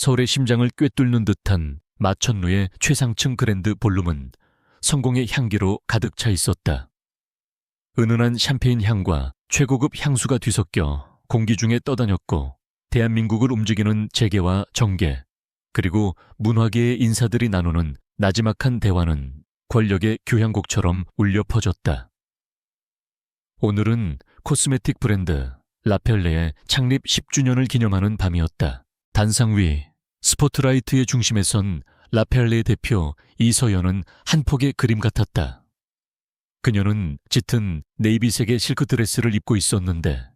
서울의 심장을 꿰뚫는 듯한 마천루의 최상층 그랜드 볼룸은 성공의 향기로 가득 차 있었다. 은은한 샴페인 향과 최고급 향수가 뒤섞여 공기 중에 떠다녔고, 대한민국을 움직이는 재계와 정계, 그리고 문화계의 인사들이 나누는 나지막한 대화는 권력의 교향곡처럼 울려 퍼졌다. 오늘은 코스메틱 브랜드 라펠레의 창립 10주년을 기념하는 밤이었다. 단상 위 스포트라이트의 중심에 선 라펠레의 대표 이서연은 한 폭의 그림 같았다. 그녀는 짙은 네이비색의 실크 드레스를 입고 있었는데,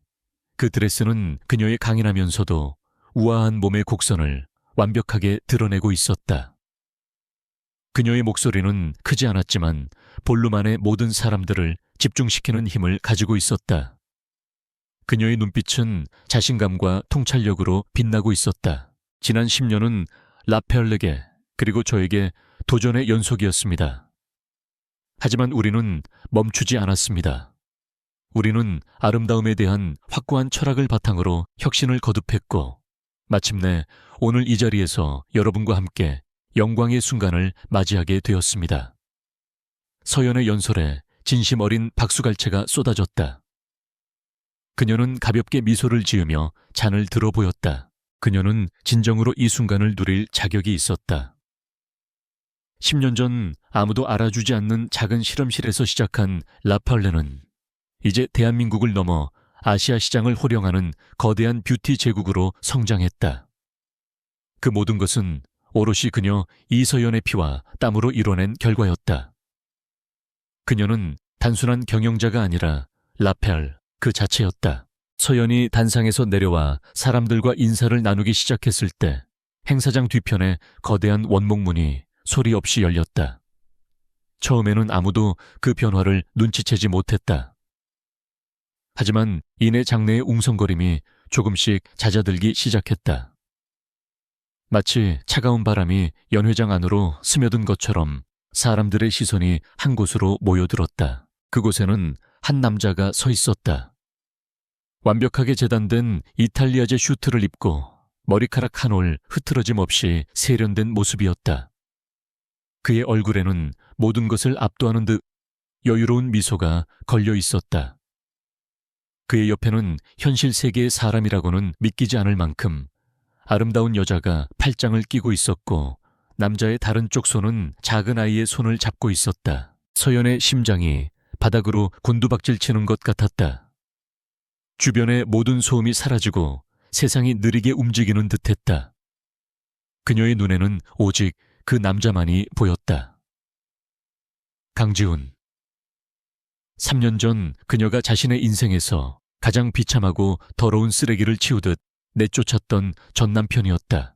그 드레스는 그녀의 강인하면서도 우아한 몸의 곡선을 완벽하게 드러내고 있었다. 그녀의 목소리는 크지 않았지만 볼룸 안의 모든 사람들을 집중시키는 힘을 가지고 있었다. 그녀의 눈빛은 자신감과 통찰력으로 빛나고 있었다. 지난 10년은 라펠레게, 그리고 저에게 도전의 연속이었습니다. 하지만 우리는 멈추지 않았습니다. 우리는 아름다움에 대한 확고한 철학을 바탕으로 혁신을 거듭했고, 마침내 오늘 이 자리에서 여러분과 함께 영광의 순간을 맞이하게 되었습니다. 서연의 연설에 진심 어린 박수갈채가 쏟아졌다. 그녀는 가볍게 미소를 지으며 잔을 들어 보였다. 그녀는 진정으로 이 순간을 누릴 자격이 있었다. 10년 전 아무도 알아주지 않는 작은 실험실에서 시작한 라펠레는 이제 대한민국을 넘어 아시아 시장을 호령하는 거대한 뷰티 제국으로 성장했다. 그 모든 것은 오롯이 그녀 이서연의 피와 땀으로 이뤄낸 결과였다. 그녀는 단순한 경영자가 아니라 라펠 그 자체였다. 서연이 단상에서 내려와 사람들과 인사를 나누기 시작했을 때 행사장 뒤편에 거대한 원목문이 소리 없이 열렸다. 처음에는 아무도 그 변화를 눈치채지 못했다. 하지만 이내 장내의 웅성거림이 조금씩 잦아들기 시작했다. 마치 차가운 바람이 연회장 안으로 스며든 것처럼 사람들의 시선이 한 곳으로 모여들었다. 그곳에는 한 남자가 서 있었다. 완벽하게 재단된 이탈리아제 슈트를 입고 머리카락 한 올 흐트러짐 없이 세련된 모습이었다. 그의 얼굴에는 모든 것을 압도하는 듯 여유로운 미소가 걸려 있었다. 그의 옆에는 현실 세계의 사람이라고는 믿기지 않을 만큼 아름다운 여자가 팔짱을 끼고 있었고, 남자의 다른 쪽 손은 작은 아이의 손을 잡고 있었다. 서연의 심장이 바닥으로 곤두박질 치는 것 같았다. 주변의 모든 소음이 사라지고 세상이 느리게 움직이는 듯했다. 그녀의 눈에는 오직 그 남자만이 보였다. 강지훈. 3년 전 그녀가 자신의 인생에서 가장 비참하고 더러운 쓰레기를 치우듯 내쫓았던 전 남편이었다.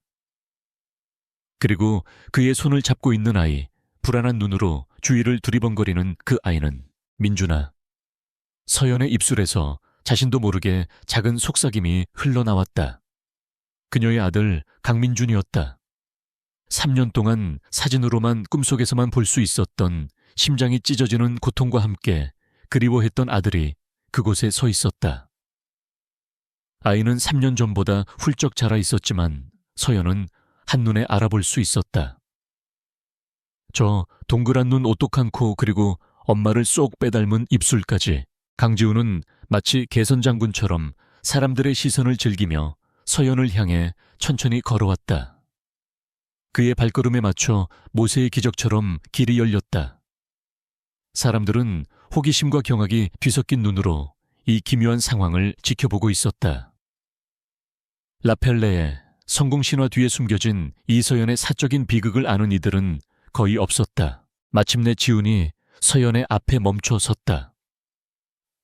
그리고 그의 손을 잡고 있는 아이, 불안한 눈으로 주위를 두리번거리는 그 아이는 민준아. 서연의 입술에서 자신도 모르게 작은 속삭임이 흘러나왔다. 그녀의 아들 강민준이었다. 3년 동안 사진으로만 꿈속에서만 볼 수 있었던 심장이 찢어지는 고통과 함께 그리워했던 아들이 그곳에 서 있었다. 아이는 3년 전보다 훌쩍 자라 있었지만 서연은 한눈에 알아볼 수 있었다. 저 동그란 눈 오똑한 코, 그리고 엄마를 쏙 빼닮은 입술까지. 강지훈은 마치 개선장군처럼 사람들의 시선을 즐기며 서연을 향해 천천히 걸어왔다. 그의 발걸음에 맞춰 모세의 기적처럼 길이 열렸다. 사람들은 호기심과 경악이 뒤섞인 눈으로 이 기묘한 상황을 지켜보고 있었다. 라펠레의 성공 신화 뒤에 숨겨진 이서연의 사적인 비극을 아는 이들은 거의 없었다. 마침내 지훈이 서연의 앞에 멈춰 섰다.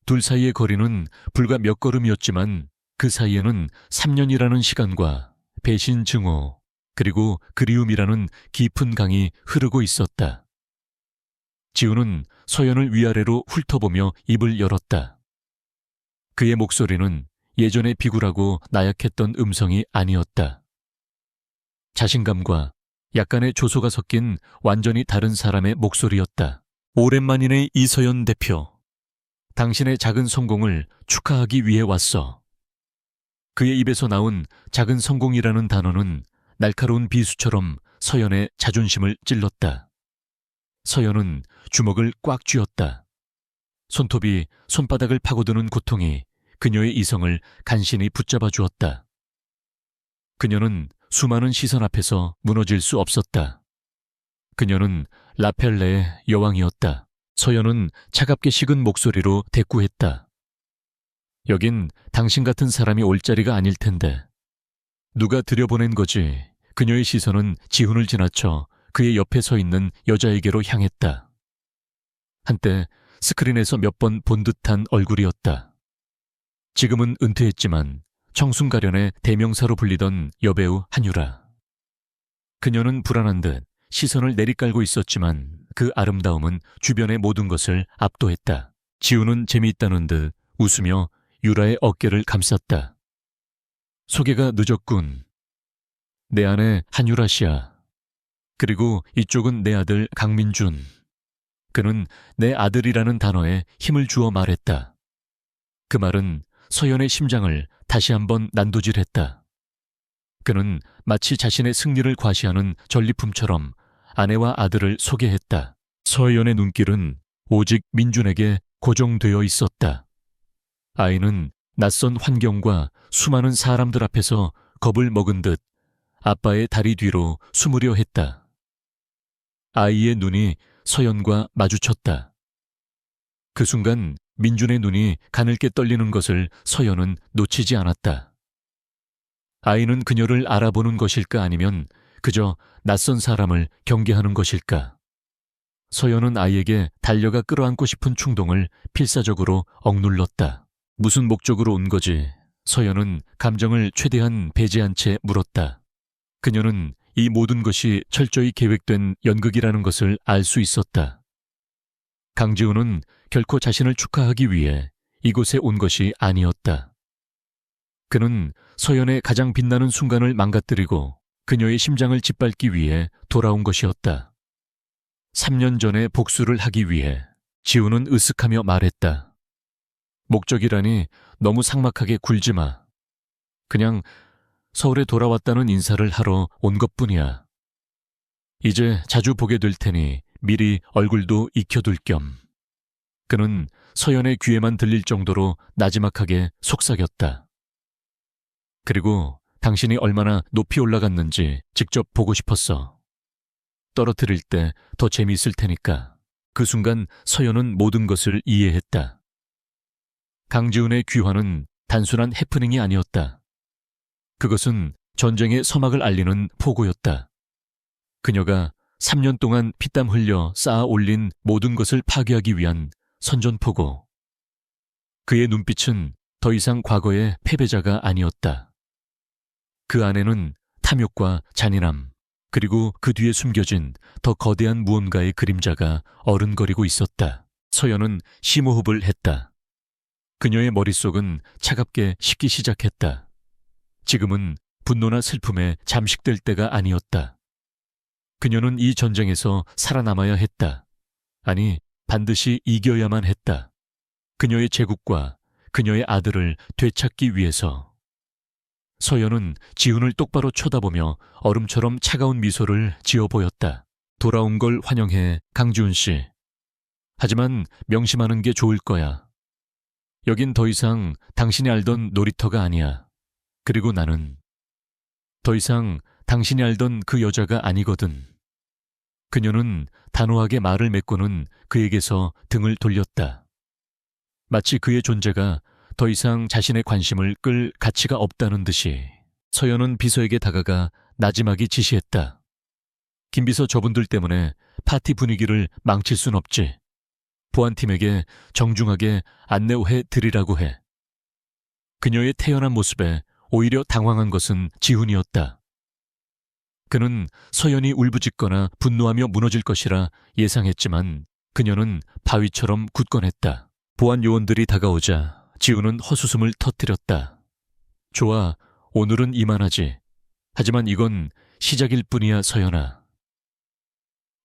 둘 사이의 거리는 불과 몇 걸음이었지만 그 사이에는 3년이라는 시간과 배신 증오, 그리고 그리움이라는 깊은 강이 흐르고 있었다. 지훈은 서연을 위아래로 훑어보며 입을 열었다. 그의 목소리는 예전에 비굴하고 나약했던 음성이 아니었다. 자신감과 약간의 조소가 섞인 완전히 다른 사람의 목소리였다. 오랜만이네 이서연 대표. 당신의 작은 성공을 축하하기 위해 왔어. 그의 입에서 나온 작은 성공이라는 단어는 날카로운 비수처럼 서연의 자존심을 찔렀다. 서연은 주먹을 꽉 쥐었다. 손톱이 손바닥을 파고드는 고통이 그녀의 이성을 간신히 붙잡아 주었다. 그녀는 수많은 시선 앞에서 무너질 수 없었다. 그녀는 라펠레의 여왕이었다. 서연은 차갑게 식은 목소리로 대꾸했다. 여긴 당신 같은 사람이 올 자리가 아닐 텐데. 누가 들여보낸 거지. 그녀의 시선은 지훈을 지나쳐 그의 옆에 서 있는 여자에게로 향했다. 한때 스크린에서 몇 번 본 듯한 얼굴이었다. 지금은 은퇴했지만 청순가련의 대명사로 불리던 여배우 한유라. 그녀는 불안한 듯 시선을 내리깔고 있었지만 그 아름다움은 주변의 모든 것을 압도했다. 지훈은 재미있다는 듯 웃으며 유라의 어깨를 감쌌다. 소개가 늦었군. 내 아내 한유라 씨야. 그리고 이쪽은 내 아들 강민준. 그는 내 아들이라는 단어에 힘을 주어 말했다. 그 말은 서연의 심장을 다시 한번 난도질했다. 그는 마치 자신의 승리를 과시하는 전리품처럼 아내와 아들을 소개했다. 서연의 눈길은 오직 민준에게 고정되어 있었다. 아이는 낯선 환경과 수많은 사람들 앞에서 겁을 먹은 듯 아빠의 다리 뒤로 숨으려 했다. 아이의 눈이 서연과 마주쳤다. 그 순간 민준의 눈이 가늘게 떨리는 것을 서연은 놓치지 않았다. 아이는 그녀를 알아보는 것일까 아니면 그저 낯선 사람을 경계하는 것일까? 서연은 아이에게 달려가 끌어안고 싶은 충동을 필사적으로 억눌렀다. 무슨 목적으로 온 거지? 서연은 감정을 최대한 배제한 채 물었다. 그녀는 이 모든 것이 철저히 계획된 연극이라는 것을 알 수 있었다. 강지훈은 결코 자신을 축하하기 위해 이곳에 온 것이 아니었다. 그는 서연의 가장 빛나는 순간을 망가뜨리고 그녀의 심장을 짓밟기 위해 돌아온 것이었다. 3년 전에 복수를 하기 위해. 지훈은 으쓱하며 말했다. 목적이라니 너무 삭막하게 굴지 마. 그냥 서울에 돌아왔다는 인사를 하러 온 것뿐이야. 이제 자주 보게 될 테니 미리 얼굴도 익혀둘 겸. 그는 서연의 귀에만 들릴 정도로 나지막하게 속삭였다. 그리고 당신이 얼마나 높이 올라갔는지 직접 보고 싶었어. 떨어뜨릴 때 더 재미있을 테니까. 그 순간 서연은 모든 것을 이해했다. 강지훈의 귀환은 단순한 해프닝이 아니었다. 그것은 전쟁의 서막을 알리는 포고였다. 그녀가 3년 동안 피땀 흘려 쌓아 올린 모든 것을 파괴하기 위한 선전포고. 그의 눈빛은 더 이상 과거의 패배자가 아니었다. 그 안에는 탐욕과 잔인함, 그리고 그 뒤에 숨겨진 더 거대한 무언가의 그림자가 어른거리고 있었다. 서연은 심호흡을 했다. 그녀의 머릿속은 차갑게 식기 시작했다. 지금은 분노나 슬픔에 잠식될 때가 아니었다. 그녀는 이 전쟁에서 살아남아야 했다. 아니, 반드시 이겨야만 했다. 그녀의 제국과 그녀의 아들을 되찾기 위해서. 서연은 지훈을 똑바로 쳐다보며 얼음처럼 차가운 미소를 지어 보였다. 돌아온 걸 환영해, 강지훈 씨. 하지만 명심하는 게 좋을 거야. 여긴 더 이상 당신이 알던 놀이터가 아니야. 그리고 나는 더 이상 당신이 알던 그 여자가 아니거든. 그녀는 단호하게 말을 맺고는 그에게서 등을 돌렸다. 마치 그의 존재가 더 이상 자신의 관심을 끌 가치가 없다는 듯이. 서연은 비서에게 다가가 나지막이 지시했다. 김 비서 저분들 때문에 파티 분위기를 망칠 순 없지. 보안팀에게 정중하게 안내해 드리라고 해. 그녀의 태연한 모습에 오히려 당황한 것은 지훈이었다. 그는 서연이 울부짖거나 분노하며 무너질 것이라 예상했지만 그녀는 바위처럼 굳건했다. 보안 요원들이 다가오자 지훈은 헛웃음을 터뜨렸다. 좋아, 오늘은 이만하지. 하지만 이건 시작일 뿐이야, 서연아.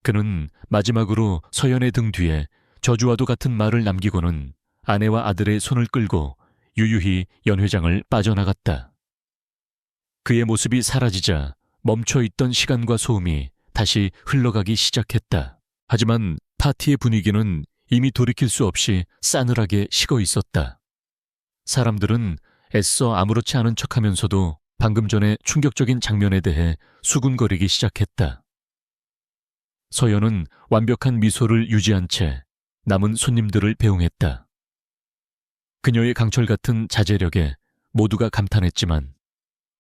그는 마지막으로 서연의 등 뒤에 저주와도 같은 말을 남기고는 아내와 아들의 손을 끌고 유유히 연회장을 빠져나갔다. 그의 모습이 사라지자 멈춰있던 시간과 소음이 다시 흘러가기 시작했다. 하지만 파티의 분위기는 이미 돌이킬 수 없이 싸늘하게 식어 있었다. 사람들은 애써 아무렇지 않은 척하면서도 방금 전에 충격적인 장면에 대해 수군거리기 시작했다. 서연은 완벽한 미소를 유지한 채 남은 손님들을 배웅했다. 그녀의 강철 같은 자제력에 모두가 감탄했지만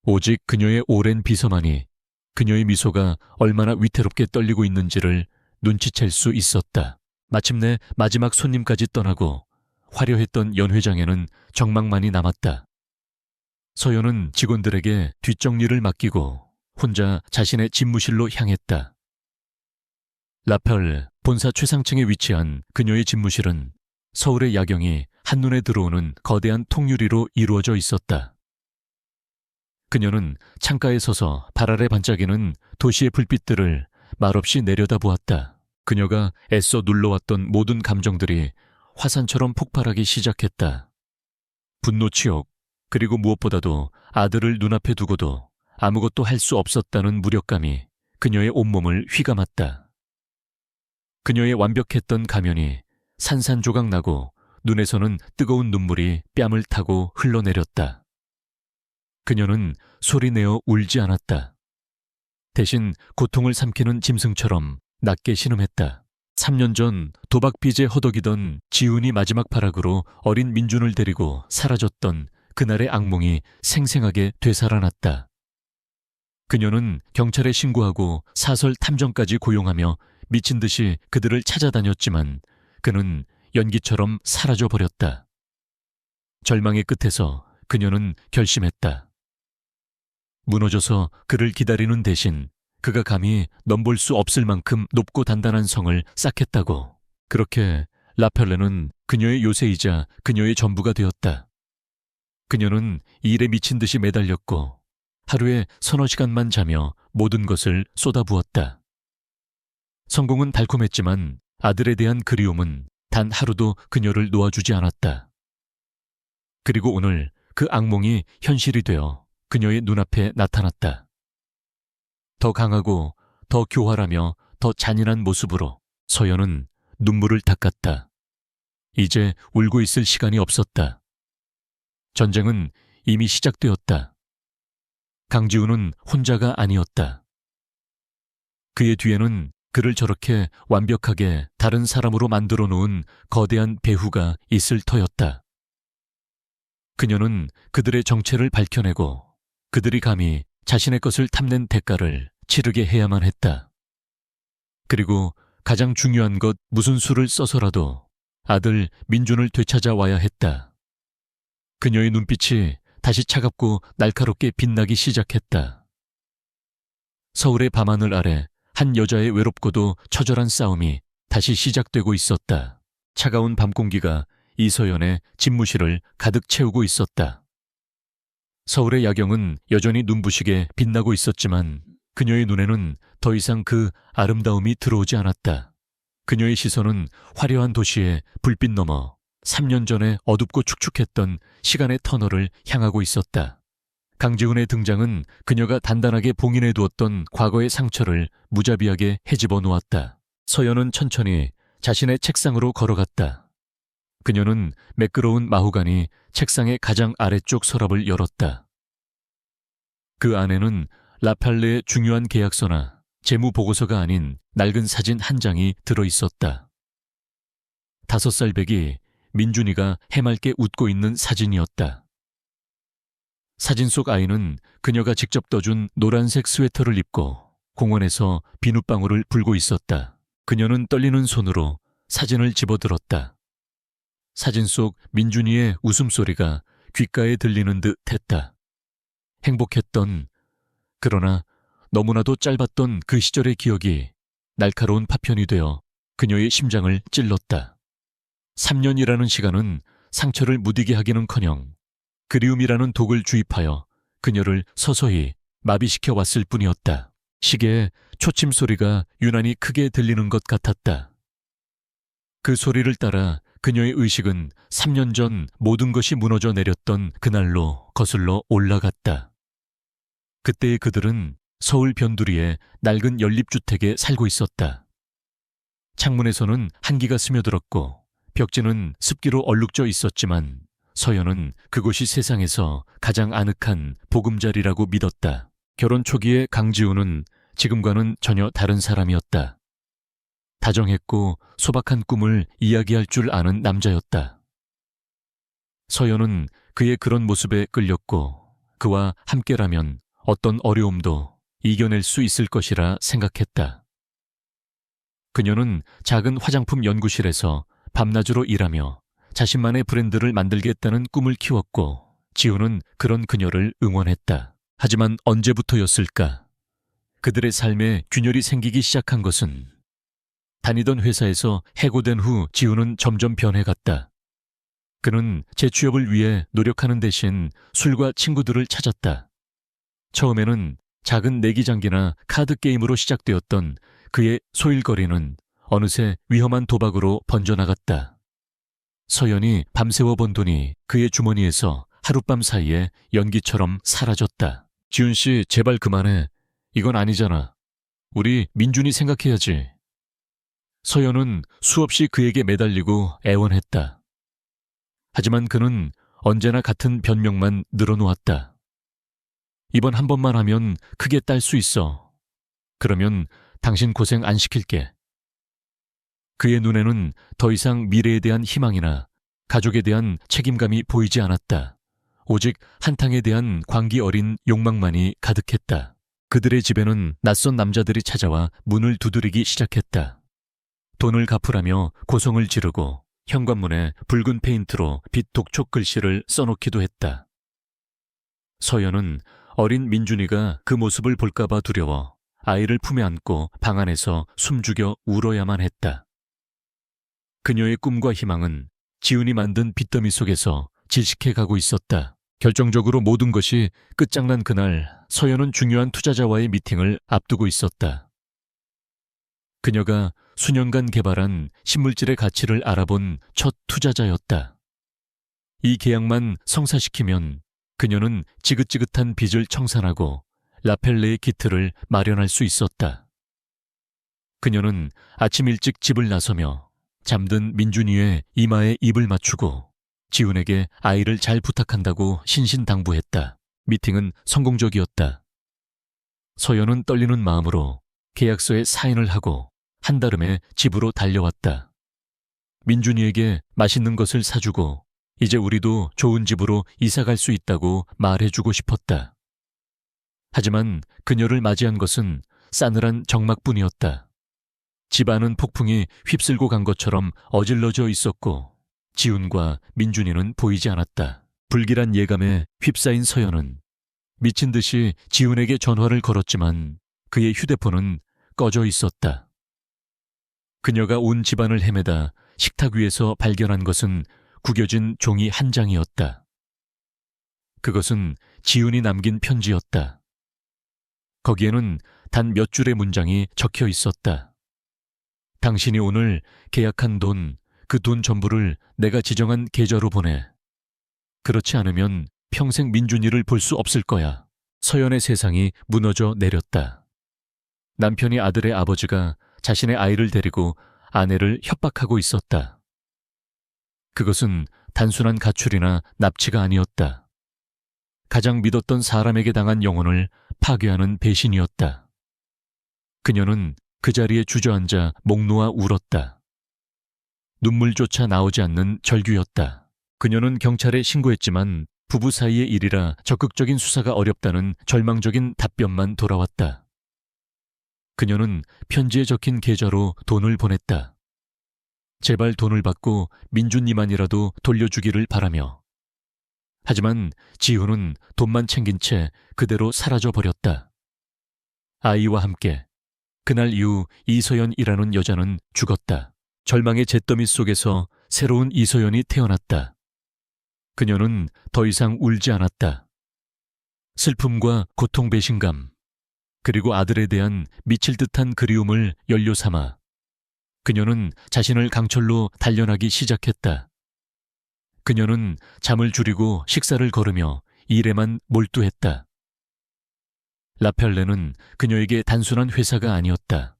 오직 그녀의 오랜 비서만이 그녀의 미소가 얼마나 위태롭게 떨리고 있는지를 눈치챌 수 있었다. 마침내 마지막 손님까지 떠나고 화려했던 연회장에는 정막만이 남았다. 서연은 직원들에게 뒷정리를 맡기고 혼자 자신의 집무실로 향했다. 라펠 본사 최상층에 위치한 그녀의 집무실은 서울의 야경이 한눈에 들어오는 거대한 통유리로 이루어져 있었다. 그녀는 창가에 서서 발 아래 반짝이는 도시의 불빛들을 말없이 내려다보았다. 그녀가 애써 눌러왔던 모든 감정들이 화산처럼 폭발하기 시작했다. 분노, 치욕, 그리고 무엇보다도 아들을 눈앞에 두고도 아무것도 할 수 없었다는 무력감이 그녀의 온몸을 휘감았다. 그녀의 완벽했던 가면이 산산조각 나고 눈에서는 뜨거운 눈물이 뺨을 타고 흘러내렸다. 그녀는 소리내어 울지 않았다. 대신 고통을 삼키는 짐승처럼 낮게 신음했다. 3년 전 도박 빚에 허덕이던 지훈이 마지막 발악으로 어린 민준을 데리고 사라졌던 그날의 악몽이 생생하게 되살아났다. 그녀는 경찰에 신고하고 사설 탐정까지 고용하며 미친 듯이 그들을 찾아다녔지만 그는 연기처럼 사라져버렸다. 절망의 끝에서 그녀는 결심했다. 무너져서 그를 기다리는 대신 그가 감히 넘볼 수 없을 만큼 높고 단단한 성을 쌓겠다고. 그렇게 라펠레는 그녀의 요새이자 그녀의 전부가 되었다. 그녀는 일에 미친 듯이 매달렸고 하루에 서너 시간만 자며 모든 것을 쏟아부었다. 성공은 달콤했지만 아들에 대한 그리움은 단 하루도 그녀를 놓아주지 않았다. 그리고 오늘 그 악몽이 현실이 되어 그녀의 눈앞에 나타났다. 더 강하고 더 교활하며 더 잔인한 모습으로 서연은 눈물을 닦았다. 이제 울고 있을 시간이 없었다. 전쟁은 이미 시작되었다. 강지훈은 혼자가 아니었다. 그의 뒤에는 그를 저렇게 완벽하게 다른 사람으로 만들어 놓은 거대한 배후가 있을 터였다. 그녀는 그들의 정체를 밝혀내고 그들이 감히 자신의 것을 탐낸 대가를 치르게 해야만 했다. 그리고 가장 중요한 것 무슨 수를 써서라도 아들 민준을 되찾아와야 했다. 그녀의 눈빛이 다시 차갑고 날카롭게 빛나기 시작했다. 서울의 밤하늘 아래 한 여자의 외롭고도 처절한 싸움이 다시 시작되고 있었다. 차가운 밤 공기가 이서연의 집무실을 가득 채우고 있었다. 서울의 야경은 여전히 눈부시게 빛나고 있었지만 그녀의 눈에는 더 이상 그 아름다움이 들어오지 않았다. 그녀의 시선은 화려한 도시의 불빛 너머 3년 전에 어둡고 축축했던 시간의 터널을 향하고 있었다. 강지훈의 등장은 그녀가 단단하게 봉인해 두었던 과거의 상처를 무자비하게 헤집어 놓았다. 서연은 천천히 자신의 책상으로 걸어갔다. 그녀는 매끄러운 마후간이 책상의 가장 아래쪽 서랍을 열었다. 그 안에는 라팔레의 중요한 계약서나 재무보고서가 아닌 낡은 사진 한 장이 들어있었다. 5살 배기 민준이가 해맑게 웃고 있는 사진이었다. 사진 속 아이는 그녀가 직접 떠준 노란색 스웨터를 입고 공원에서 비눗방울을 불고 있었다. 그녀는 떨리는 손으로 사진을 집어들었다. 사진 속 민준이의 웃음소리가 귓가에 들리는 듯 했다. 행복했던, 그러나 너무나도 짧았던 그 시절의 기억이 날카로운 파편이 되어 그녀의 심장을 찔렀다. 3년이라는 시간은 상처를 무디게 하기는커녕 그리움이라는 독을 주입하여 그녀를 서서히 마비시켜 왔을 뿐이었다. 시계의 초침 소리가 유난히 크게 들리는 것 같았다. 그 소리를 따라 그녀의 의식은 3년 전 모든 것이 무너져 내렸던 그날로 거슬러 올라갔다. 그때의 그들은 서울 변두리의 낡은 연립주택에 살고 있었다. 창문에서는 한기가 스며들었고 벽지는 습기로 얼룩져 있었지만 서연은 그곳이 세상에서 가장 아늑한 보금자리라고 믿었다. 결혼 초기의 강지우는 지금과는 전혀 다른 사람이었다. 다정했고 소박한 꿈을 이야기할 줄 아는 남자였다. 서연은 그의 그런 모습에 끌렸고 그와 함께라면 어떤 어려움도 이겨낼 수 있을 것이라 생각했다. 그녀는 작은 화장품 연구실에서 밤낮으로 일하며 자신만의 브랜드를 만들겠다는 꿈을 키웠고 지우는 그런 그녀를 응원했다. 하지만 언제부터였을까? 그들의 삶에 균열이 생기기 시작한 것은 다니던 회사에서 해고된 후 지우는 점점 변해갔다. 그는 재취업을 위해 노력하는 대신 술과 친구들을 찾았다. 처음에는 작은 내기장기나 카드게임으로 시작되었던 그의 소일거리는 어느새 위험한 도박으로 번져나갔다. 서연이 밤새워 번 돈이 그의 주머니에서 하룻밤 사이에 연기처럼 사라졌다. 지훈 씨, 제발 그만해. 이건 아니잖아. 우리 민준이 생각해야지. 서연은 수없이 그에게 매달리고 애원했다. 하지만 그는 언제나 같은 변명만 늘어놓았다. 이번 한 번만 하면 크게 딸 수 있어. 그러면 당신 고생 안 시킬게. 그의 눈에는 더 이상 미래에 대한 희망이나 가족에 대한 책임감이 보이지 않았다. 오직 한탕에 대한 광기 어린 욕망만이 가득했다. 그들의 집에는 낯선 남자들이 찾아와 문을 두드리기 시작했다. 돈을 갚으라며 고성을 지르고 현관문에 붉은 페인트로 빛 독촉 글씨를 써놓기도 했다. 서연은 어린 민준이가 그 모습을 볼까봐 두려워 아이를 품에 안고 방 안에서 숨죽여 울어야만 했다. 그녀의 꿈과 희망은 지훈이 만든 빚더미 속에서 질식해가고 있었다. 결정적으로 모든 것이 끝장난 그날 서연은 중요한 투자자와의 미팅을 앞두고 있었다. 그녀가 수년간 개발한 신물질의 가치를 알아본 첫 투자자였다. 이 계약만 성사시키면 그녀는 지긋지긋한 빚을 청산하고 라펠레의 기틀을 마련할 수 있었다. 그녀는 아침 일찍 집을 나서며 잠든 민준이의 이마에 입을 맞추고 지훈에게 아이를 잘 부탁한다고 신신당부했다. 미팅은 성공적이었다. 서연은 떨리는 마음으로 계약서에 사인을 하고 한달음에 집으로 달려왔다. 민준이에게 맛있는 것을 사주고 이제 우리도 좋은 집으로 이사갈 수 있다고 말해주고 싶었다. 하지만 그녀를 맞이한 것은 싸늘한 적막뿐이었다. 집 안은 폭풍이 휩쓸고 간 것처럼 어질러져 있었고 지훈과 민준이는 보이지 않았다. 불길한 예감에 휩싸인 서연은 미친 듯이 지훈에게 전화를 걸었지만 그의 휴대폰은 꺼져 있었다. 그녀가 온 집안을 헤매다 식탁 위에서 발견한 것은 구겨진 종이 한 장이었다. 그것은 지훈이 남긴 편지였다. 거기에는 단 몇 줄의 문장이 적혀 있었다. 당신이 오늘 계약한 돈, 그 돈 전부를 내가 지정한 계좌로 보내. 그렇지 않으면 평생 민준이를 볼 수 없을 거야. 서연의 세상이 무너져 내렸다. 남편이 아들의 아버지가 자신의 아이를 데리고 아내를 협박하고 있었다. 그것은 단순한 가출이나 납치가 아니었다. 가장 믿었던 사람에게 당한 영혼을 파괴하는 배신이었다. 그녀는 그 자리에 주저앉아 목 놓아 울었다. 눈물조차 나오지 않는 절규였다. 그녀는 경찰에 신고했지만 부부 사이의 일이라 적극적인 수사가 어렵다는 절망적인 답변만 돌아왔다. 그녀는 편지에 적힌 계좌로 돈을 보냈다. 제발 돈을 받고 민준이만이라도 돌려주기를 바라며. 하지만 지훈은 돈만 챙긴 채 그대로 사라져버렸다. 아이와 함께 그날 이후 이서연이라는 여자는 죽었다. 절망의 잿더미 속에서 새로운 이서연이 태어났다. 그녀는 더 이상 울지 않았다. 슬픔과 고통 배신감, 그리고 아들에 대한 미칠 듯한 그리움을 연료 삼아 그녀는 자신을 강철로 단련하기 시작했다. 그녀는 잠을 줄이고 식사를 거르며 일에만 몰두했다. 라펠레는 그녀에게 단순한 회사가 아니었다.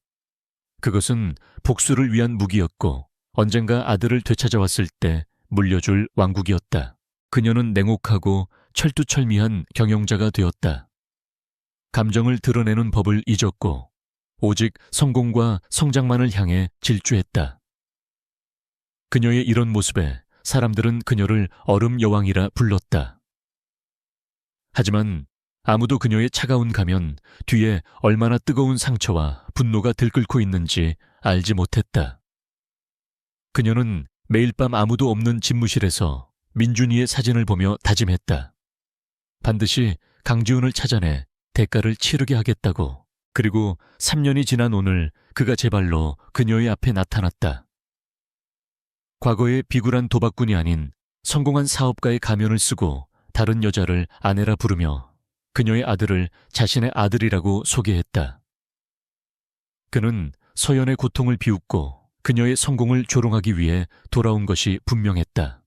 그것은 복수를 위한 무기였고 언젠가 아들을 되찾아왔을 때 물려줄 왕국이었다. 그녀는 냉혹하고 철두철미한 경영자가 되었다. 감정을 드러내는 법을 잊었고 오직 성공과 성장만을 향해 질주했다. 그녀의 이런 모습에 사람들은 그녀를 얼음 여왕이라 불렀다. 하지만 아무도 그녀의 차가운 가면 뒤에 얼마나 뜨거운 상처와 분노가 들끓고 있는지 알지 못했다. 그녀는 매일 밤 아무도 없는 집무실에서 민준이의 사진을 보며 다짐했다. 반드시 강지훈을 찾아내 대가를 치르게 하겠다고. 그리고 3년이 지난 오늘 그가 제 발로 그녀의 앞에 나타났다. 과거의 비굴한 도박꾼이 아닌 성공한 사업가의 가면을 쓰고 다른 여자를 아내라 부르며 그녀의 아들을 자신의 아들이라고 소개했다. 그는 서연의 고통을 비웃고 그녀의 성공을 조롱하기 위해 돌아온 것이 분명했다.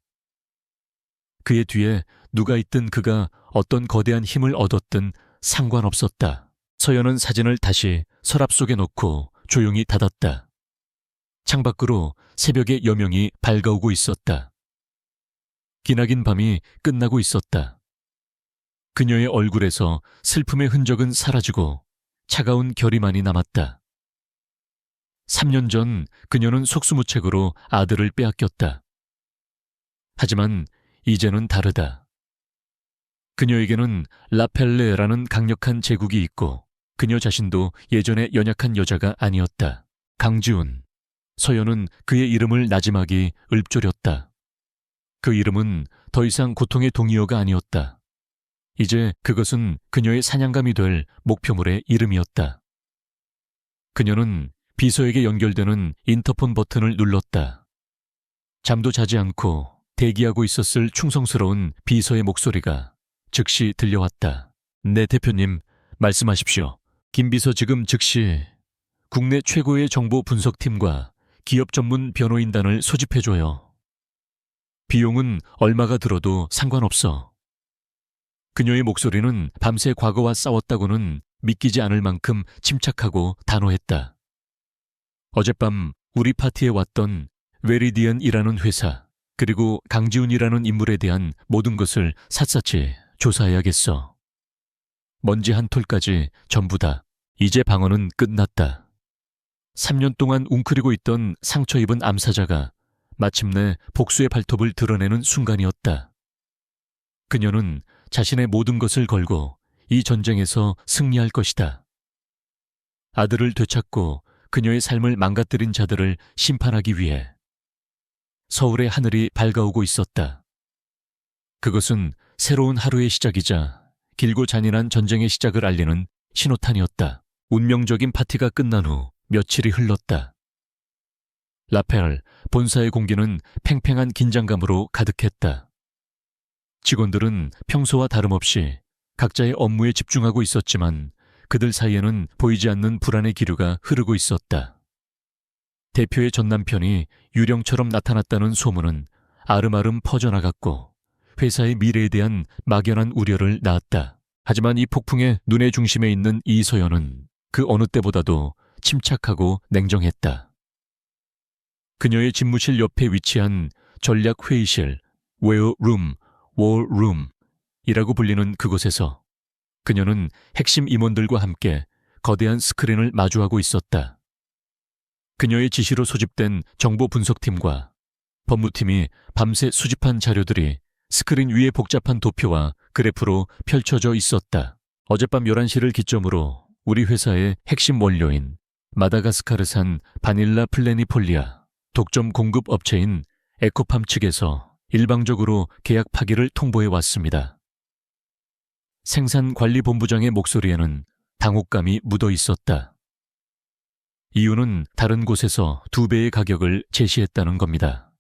그의 뒤에 누가 있든 그가 어떤 거대한 힘을 얻었든 상관없었다. 서연은 사진을 다시 서랍 속에 넣고 조용히 닫았다. 창밖으로 새벽의 여명이 밝아오고 있었다. 기나긴 밤이 끝나고 있었다. 그녀의 얼굴에서 슬픔의 흔적은 사라지고 차가운 결의만이 남았다. 3년 전 그녀는 속수무책으로 아들을 빼앗겼다. 하지만 이제는 다르다. 그녀에게는 라펠레라는 강력한 제국이 있고 그녀 자신도 예전에 연약한 여자가 아니었다. 강지훈. 서연은 그의 이름을 나지막이 읊조렸다. 그 이름은 더 이상 고통의 동의어가 아니었다. 이제 그것은 그녀의 사냥감이 될 목표물의 이름이었다. 그녀는 비서에게 연결되는 인터폰 버튼을 눌렀다. 잠도 자지 않고 대기하고 있었을 충성스러운 비서의 목소리가 즉시 들려왔다. 네, 대표님, 말씀하십시오. 김 비서 지금 즉시 국내 최고의 정보 분석팀과 기업 전문 변호인단을 소집해줘요. 비용은 얼마가 들어도 상관없어. 그녀의 목소리는 밤새 과거와 싸웠다고는 믿기지 않을 만큼 침착하고 단호했다. 어젯밤 우리 파티에 왔던 웨리디언이라는 회사, 그리고 강지훈이라는 인물에 대한 모든 것을 샅샅이 조사해야겠어. 먼지 한 톨까지 전부 다. 이제 방어는 끝났다. 3년 동안 웅크리고 있던 상처 입은 암사자가 마침내 복수의 발톱을 드러내는 순간이었다. 그녀는 자신의 모든 것을 걸고 이 전쟁에서 승리할 것이다. 아들을 되찾고 그녀의 삶을 망가뜨린 자들을 심판하기 위해. 서울의 하늘이 밝아오고 있었다. 그것은 새로운 하루의 시작이자 길고 잔인한 전쟁의 시작을 알리는 신호탄이었다. 운명적인 파티가 끝난 후 며칠이 흘렀다. 라펠 본사의 공기는 팽팽한 긴장감으로 가득했다. 직원들은 평소와 다름없이 각자의 업무에 집중하고 있었지만 그들 사이에는 보이지 않는 불안의 기류가 흐르고 있었다. 대표의 전남편이 유령처럼 나타났다는 소문은 아름아름 퍼져나갔고 회사의 미래에 대한 막연한 우려를 낳았다. 하지만 이 폭풍의 눈의 중심에 있는 이서연은 그 어느 때보다도 침착하고 냉정했다. 그녀의 집무실 옆에 위치한 전략회의실, 웨어룸, 월룸이라고 불리는 그곳에서 그녀는 핵심 임원들과 함께 거대한 스크린을 마주하고 있었다. 그녀의 지시로 소집된 정보 분석팀과 법무팀이 밤새 수집한 자료들이 스크린 위에 복잡한 도표와 그래프로 펼쳐져 있었다. 어젯밤 11시를 기점으로 우리 회사의 핵심 원료인 마다가스카르산 바닐라 플래니폴리아 독점 공급 업체인 에코팜 측에서 일방적으로 계약 파기를 통보해 왔습니다. 생산관리본부장의 목소리에는 당혹감이 묻어 있었다. 이유는 다른 곳에서 2배의 가격을 제시했다는 겁니다.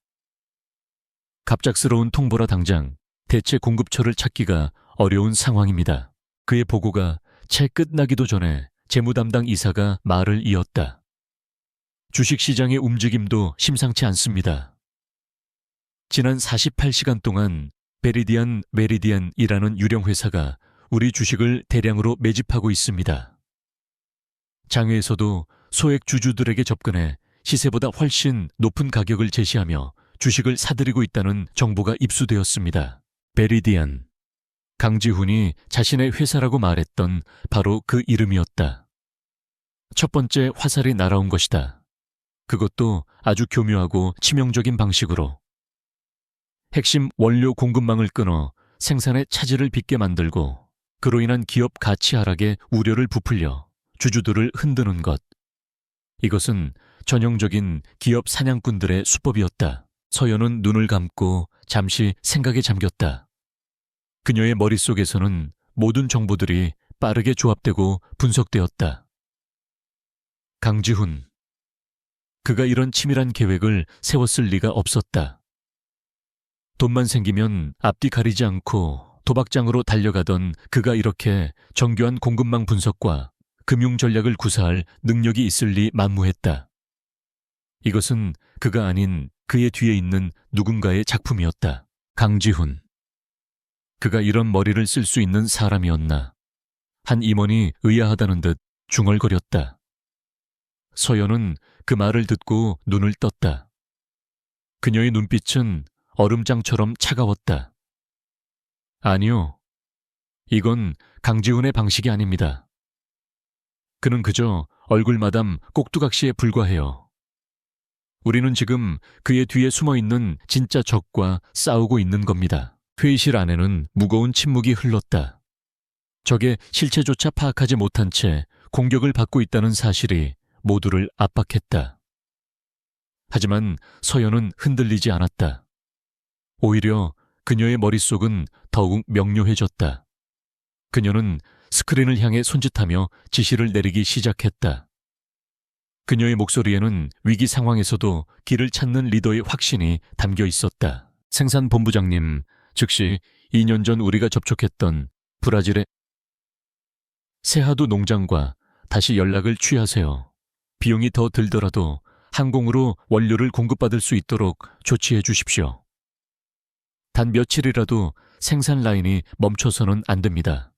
갑작스러운 통보라 당장 대체 공급처를 찾기가 어려운 상황입니다. 그의 보고가 채 끝나기도 전에 재무담당 이사가 말을 이었다. 주식시장의 움직임도 심상치 않습니다. 지난 48시간 동안 베리디안 메리디안이라는 유령회사가 우리 주식을 대량으로 매집하고 있습니다. 장외에서도 소액 주주들에게 접근해 시세보다 훨씬 높은 가격을 제시하며 주식을 사들이고 있다는 정보가 입수되었습니다. 베리디안. 강지훈이 자신의 회사라고 말했던 바로 그 이름이었다. 첫 번째 화살이 날아온 것이다. 그것도 아주 교묘하고 치명적인 방식으로. 핵심 원료 공급망을 끊어 생산의 차질을 빚게 만들고 그로 인한 기업 가치 하락에 우려를 부풀려 주주들을 흔드는 것. 이것은 전형적인 기업 사냥꾼들의 수법이었다. 서연은 눈을 감고 잠시 생각에 잠겼다. 그녀의 머릿속에서는 모든 정보들이 빠르게 조합되고 분석되었다. 강지훈. 그가 이런 치밀한 계획을 세웠을 리가 없었다. 돈만 생기면 앞뒤 가리지 않고 도박장으로 달려가던 그가 이렇게 정교한 공급망 분석과 금융 전략을 구사할 능력이 있을 리 만무했다. 이것은 그가 아닌 그의 뒤에 있는 누군가의 작품이었다. 강지훈. 그가 이런 머리를 쓸 수 있는 사람이었나. 한 임원이 의아하다는 듯 중얼거렸다. 서연은 그 말을 듣고 눈을 떴다. 그녀의 눈빛은 얼음장처럼 차가웠다. 아니요. 이건 강지훈의 방식이 아닙니다. 그는 그저 얼굴마담 꼭두각시에 불과해요. 우리는 지금 그의 뒤에 숨어있는 진짜 적과 싸우고 있는 겁니다. 회의실 안에는 무거운 침묵이 흘렀다. 적의 실체조차 파악하지 못한 채 공격을 받고 있다는 사실이 모두를 압박했다. 하지만 서연은 흔들리지 않았다. 오히려 그녀의 머릿속은 더욱 명료해졌다. 그녀는 스크린을 향해 손짓하며 지시를 내리기 시작했다. 그녀의 목소리에는 위기 상황에서도 길을 찾는 리더의 확신이 담겨 있었다. 생산본부장님, 즉시 2년 전 우리가 접촉했던 브라질의 세하두 농장과 다시 연락을 취하세요. 비용이 더 들더라도 항공으로 원료를 공급받을 수 있도록 조치해 주십시오. 단 며칠이라도 생산 라인이 멈춰서는 안 됩니다.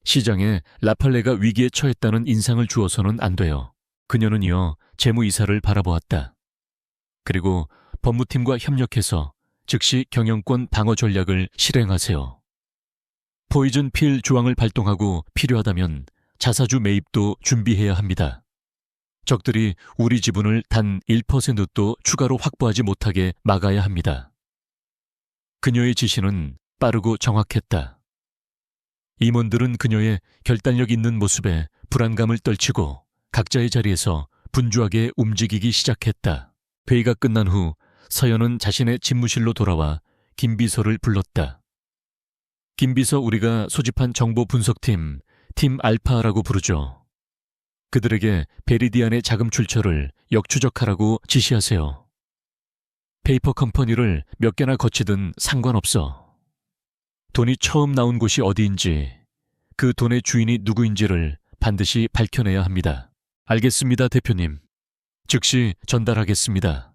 시장에 라팔레가 위기에 처했다는 인상을 주어서는 안 돼요. 그녀는 이어 재무이사를 바라보았다. 그리고 법무팀과 협력해서 즉시 경영권 방어 전략을 실행하세요. 포이즌 필 조항을 발동하고 필요하다면 자사주 매입도 준비해야 합니다. 적들이 우리 지분을 단 1%도 추가로 확보하지 못하게 막아야 합니다. 그녀의 지시는 빠르고 정확했다. 임원들은 그녀의 결단력 있는 모습에 불안감을 떨치고 각자의 자리에서 분주하게 움직이기 시작했다. 회의가 끝난 후 서연은 자신의 집무실로 돌아와 김 비서를 불렀다. 김 비서, 우리가 소집한 정보 분석팀, 팀 알파라고 부르죠. 그들에게 베리디안의 자금 출처를 역추적하라고 지시하세요. 페이퍼 컴퍼니를 몇 개나 거치든 상관없어. 돈이 처음 나온 곳이 어디인지, 그 돈의 주인이 누구인지를 반드시 밝혀내야 합니다. 알겠습니다, 대표님. 즉시 전달하겠습니다.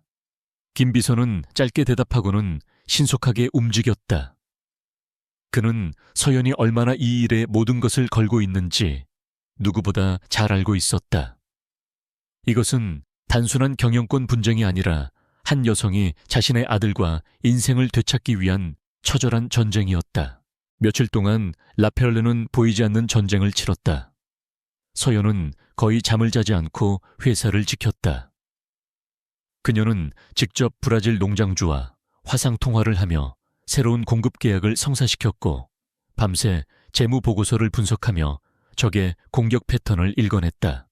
김 비서는 짧게 대답하고는 신속하게 움직였다. 그는 서연이 얼마나 이 일에 모든 것을 걸고 있는지 누구보다 잘 알고 있었다. 이것은 단순한 경영권 분쟁이 아니라 한 여성이 자신의 아들과 인생을 되찾기 위한 처절한 전쟁이었다. 며칠 동안 라펠레는 보이지 않는 전쟁을 치렀다. 서연은 거의 잠을 자지 않고 회사를 지켰다. 그녀는 직접 브라질 농장주와 화상 통화를 하며 새로운 공급 계약을 성사시켰고 밤새 재무 보고서를 분석하며 적의 공격 패턴을 읽어냈다.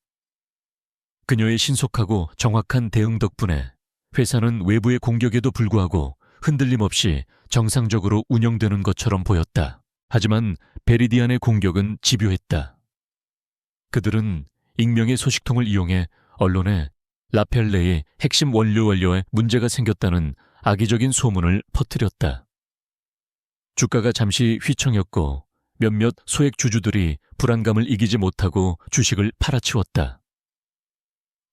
그녀의 신속하고 정확한 대응 덕분에 회사는 외부의 공격에도 불구하고 흔들림 없이 정상적으로 운영되는 것처럼 보였다. 하지만 베리디안의 공격은 집요했다. 그들은 익명의 소식통을 이용해 언론에 라펠레의 핵심 원료에 문제가 생겼다는 악의적인 소문을 퍼뜨렸다. 주가가 잠시 휘청였고 몇몇 소액 주주들이 불안감을 이기지 못하고 주식을 팔아치웠다.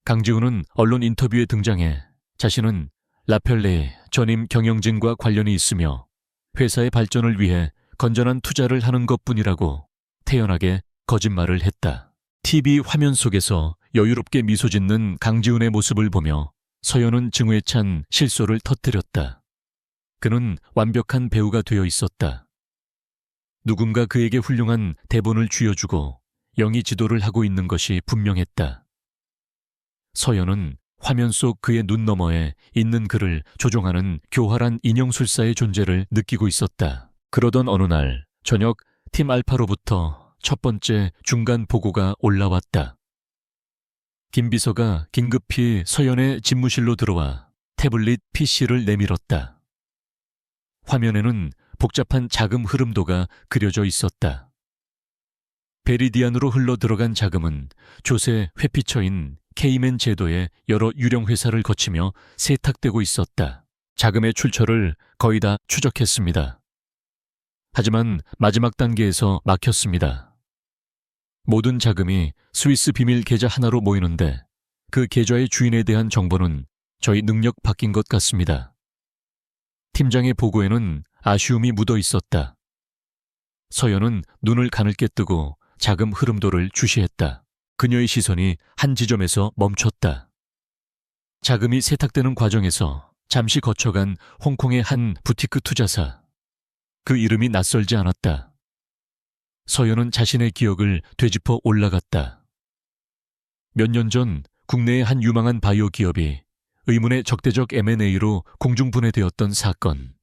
강지훈은 언론 인터뷰에 등장해 자신은 라펠레의 전임 경영진과 관련이 있으며 회사의 발전을 위해 건전한 투자를 하는 것뿐이라고 태연하게 거짓말을 했다. TV 화면 속에서 여유롭게 미소 짓는 강지훈의 모습을 보며 서연은 증오에 찬 실소를 터뜨렸다. 그는 완벽한 배우가 되어 있었다. 누군가 그에게 훌륭한 대본을 쥐어주고 영의 지도를 하고 있는 것이 분명했다. 서연은 화면 속 그의 눈 너머에 있는 그를 조종하는 교활한 인형술사의 존재를 느끼고 있었다. 그러던 어느 날 저녁 팀 알파로부터 첫 번째 중간 보고가 올라왔다. 김 비서가 긴급히 서연의 집무실로 들어와 태블릿 PC를 내밀었다. 화면에는 복잡한 자금 흐름도가 그려져 있었다. 베리디안으로 흘러들어간 자금은 조세 회피처인 케이맨 제도의 여러 유령 회사를 거치며 세탁되고 있었다. 자금의 출처를 거의 다 추적했습니다. 하지만 마지막 단계에서 막혔습니다. 모든 자금이 스위스 비밀 계좌 하나로 모이는데 그 계좌의 주인에 대한 정보는 저희 능력 밖인 것 같습니다. 팀장의 보고에는 아쉬움이 묻어 있었다. 서연은 눈을 가늘게 뜨고 자금 흐름도를 주시했다. 그녀의 시선이 한 지점에서 멈췄다. 자금이 세탁되는 과정에서 잠시 거쳐간 홍콩의 한 부티크 투자사. 그 이름이 낯설지 않았다. 서연은 자신의 기억을 되짚어 올라갔다. 몇 년 전 국내의 한 유망한 바이오 기업이 의문의 적대적 M&A로 공중분해되었던 사건.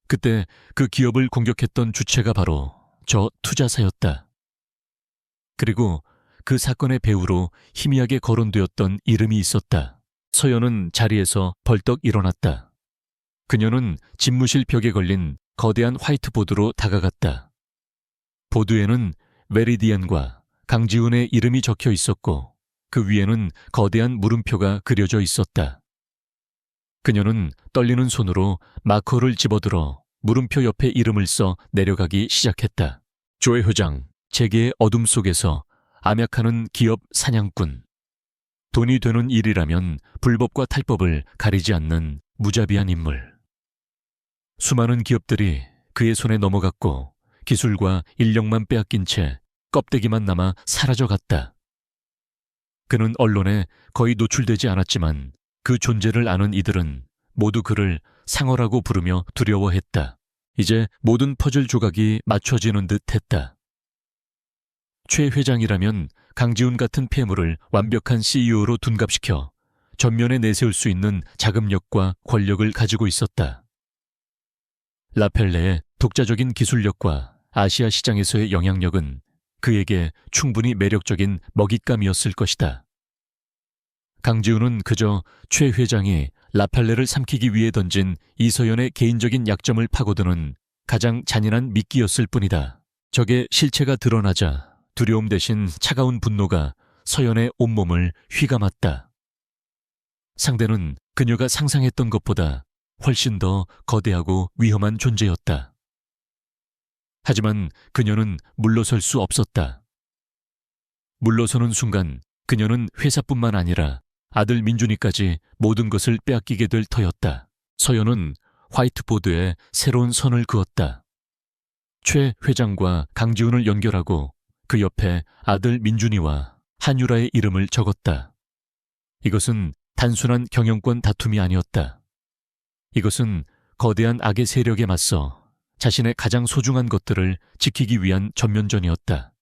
그때 그 기업을 공격했던 주체가 바로 저 투자사였다. 그리고 그 사건의 배후로 희미하게 거론되었던 이름이 있었다. 서연은 자리에서 벌떡 일어났다. 그녀는 집무실 벽에 걸린 거대한 화이트보드로 다가갔다. 보드에는 메리디안과 강지훈의 이름이 적혀 있었고 그 위에는 거대한 물음표가 그려져 있었다. 그녀는 떨리는 손으로 마커를 집어들어 물음표 옆에 이름을 써 내려가기 시작했다. 조회 회장, 재계의 어둠 속에서 암약하는 기업 사냥꾼. 돈이 되는 일이라면 불법과 탈법을 가리지 않는 무자비한 인물. 수많은 기업들이 그의 손에 넘어갔고 기술과 인력만 빼앗긴 채 껍데기만 남아 사라져갔다. 그는 언론에 거의 노출되지 않았지만 그 존재를 아는 이들은 모두 그를 상어라고 부르며 두려워했다. 이제 모든 퍼즐 조각이 맞춰지는 듯 했다. 최 회장이라면 강지훈 같은 폐물을 완벽한 CEO로 둔갑시켜 전면에 내세울 수 있는 자금력과 권력을 가지고 있었다. 라펠레의 독자적인 기술력과 아시아 시장에서의 영향력은 그에게 충분히 매력적인 먹잇감이었을 것이다. 강지훈은 그저 최 회장이 라펠레를 삼키기 위해 던진 이서연의 개인적인 약점을 파고드는 가장 잔인한 미끼였을 뿐이다. 적의 실체가 드러나자 두려움 대신 차가운 분노가 서연의 온몸을 휘감았다. 상대는 그녀가 상상했던 것보다 훨씬 더 거대하고 위험한 존재였다. 하지만 그녀는 물러설 수 없었다. 물러서는 순간 그녀는 회사뿐만 아니라 아들 민준이까지 모든 것을 빼앗기게 될 터였다. 서연은 화이트보드에 새로운 선을 그었다. 최 회장과 강지훈을 연결하고 그 옆에 아들 민준이와 한유라의 이름을 적었다. 이것은 단순한 경영권 다툼이 아니었다. 이것은 거대한 악의 세력에 맞서 자신의 가장 소중한 것들을 지키기 위한 전면전이었다.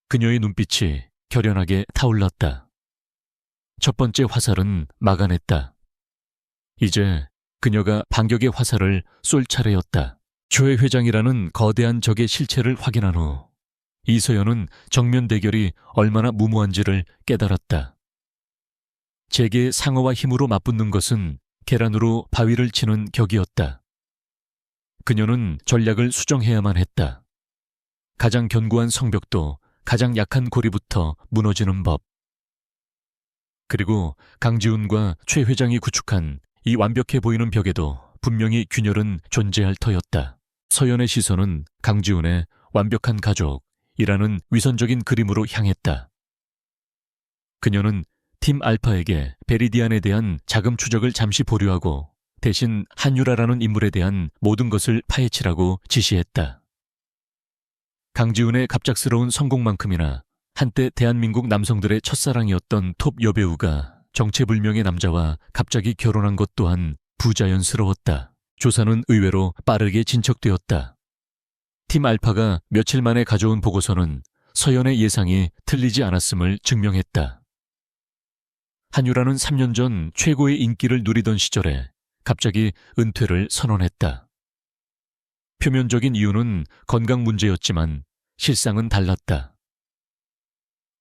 그녀의 눈빛이 결연하게 타올랐다. 첫 번째 화살은 막아냈다. 이제 그녀가 반격의 화살을 쏠 차례였다. 조회 회장이라는 거대한 적의 실체를 확인한 후 이서연은 정면 대결이 얼마나 무모한지를 깨달았다. 재계의 상어와 힘으로 맞붙는 것은 계란으로 바위를 치는 격이었다. 그녀는 전략을 수정해야만 했다. 가장 견고한 성벽도 가장 약한 고리부터 무너지는 법. 그리고 강지훈과 최 회장이 구축한 이 완벽해 보이는 벽에도 분명히 균열은 존재할 터였다. 서연의 시선은 강지훈의 완벽한 가족이라는 위선적인 그림으로 향했다. 그녀는 팀 알파에게 베리디안에 대한 자금 추적을 잠시 보류하고 대신 한유라라는 인물에 대한 모든 것을 파헤치라고 지시했다. 강지훈의 갑작스러운 성공만큼이나 한때 대한민국 남성들의 첫사랑이었던 톱 여배우가 정체불명의 남자와 갑자기 결혼한 것 또한 부자연스러웠다. 조사는 의외로 빠르게 진척되었다. 팀 알파가 며칠 만에 가져온 보고서는 서연의 예상이 틀리지 않았음을 증명했다. 한유라는 3년 전 최고의 인기를 누리던 시절에 갑자기 은퇴를 선언했다. 표면적인 이유는 건강 문제였지만 실상은 달랐다.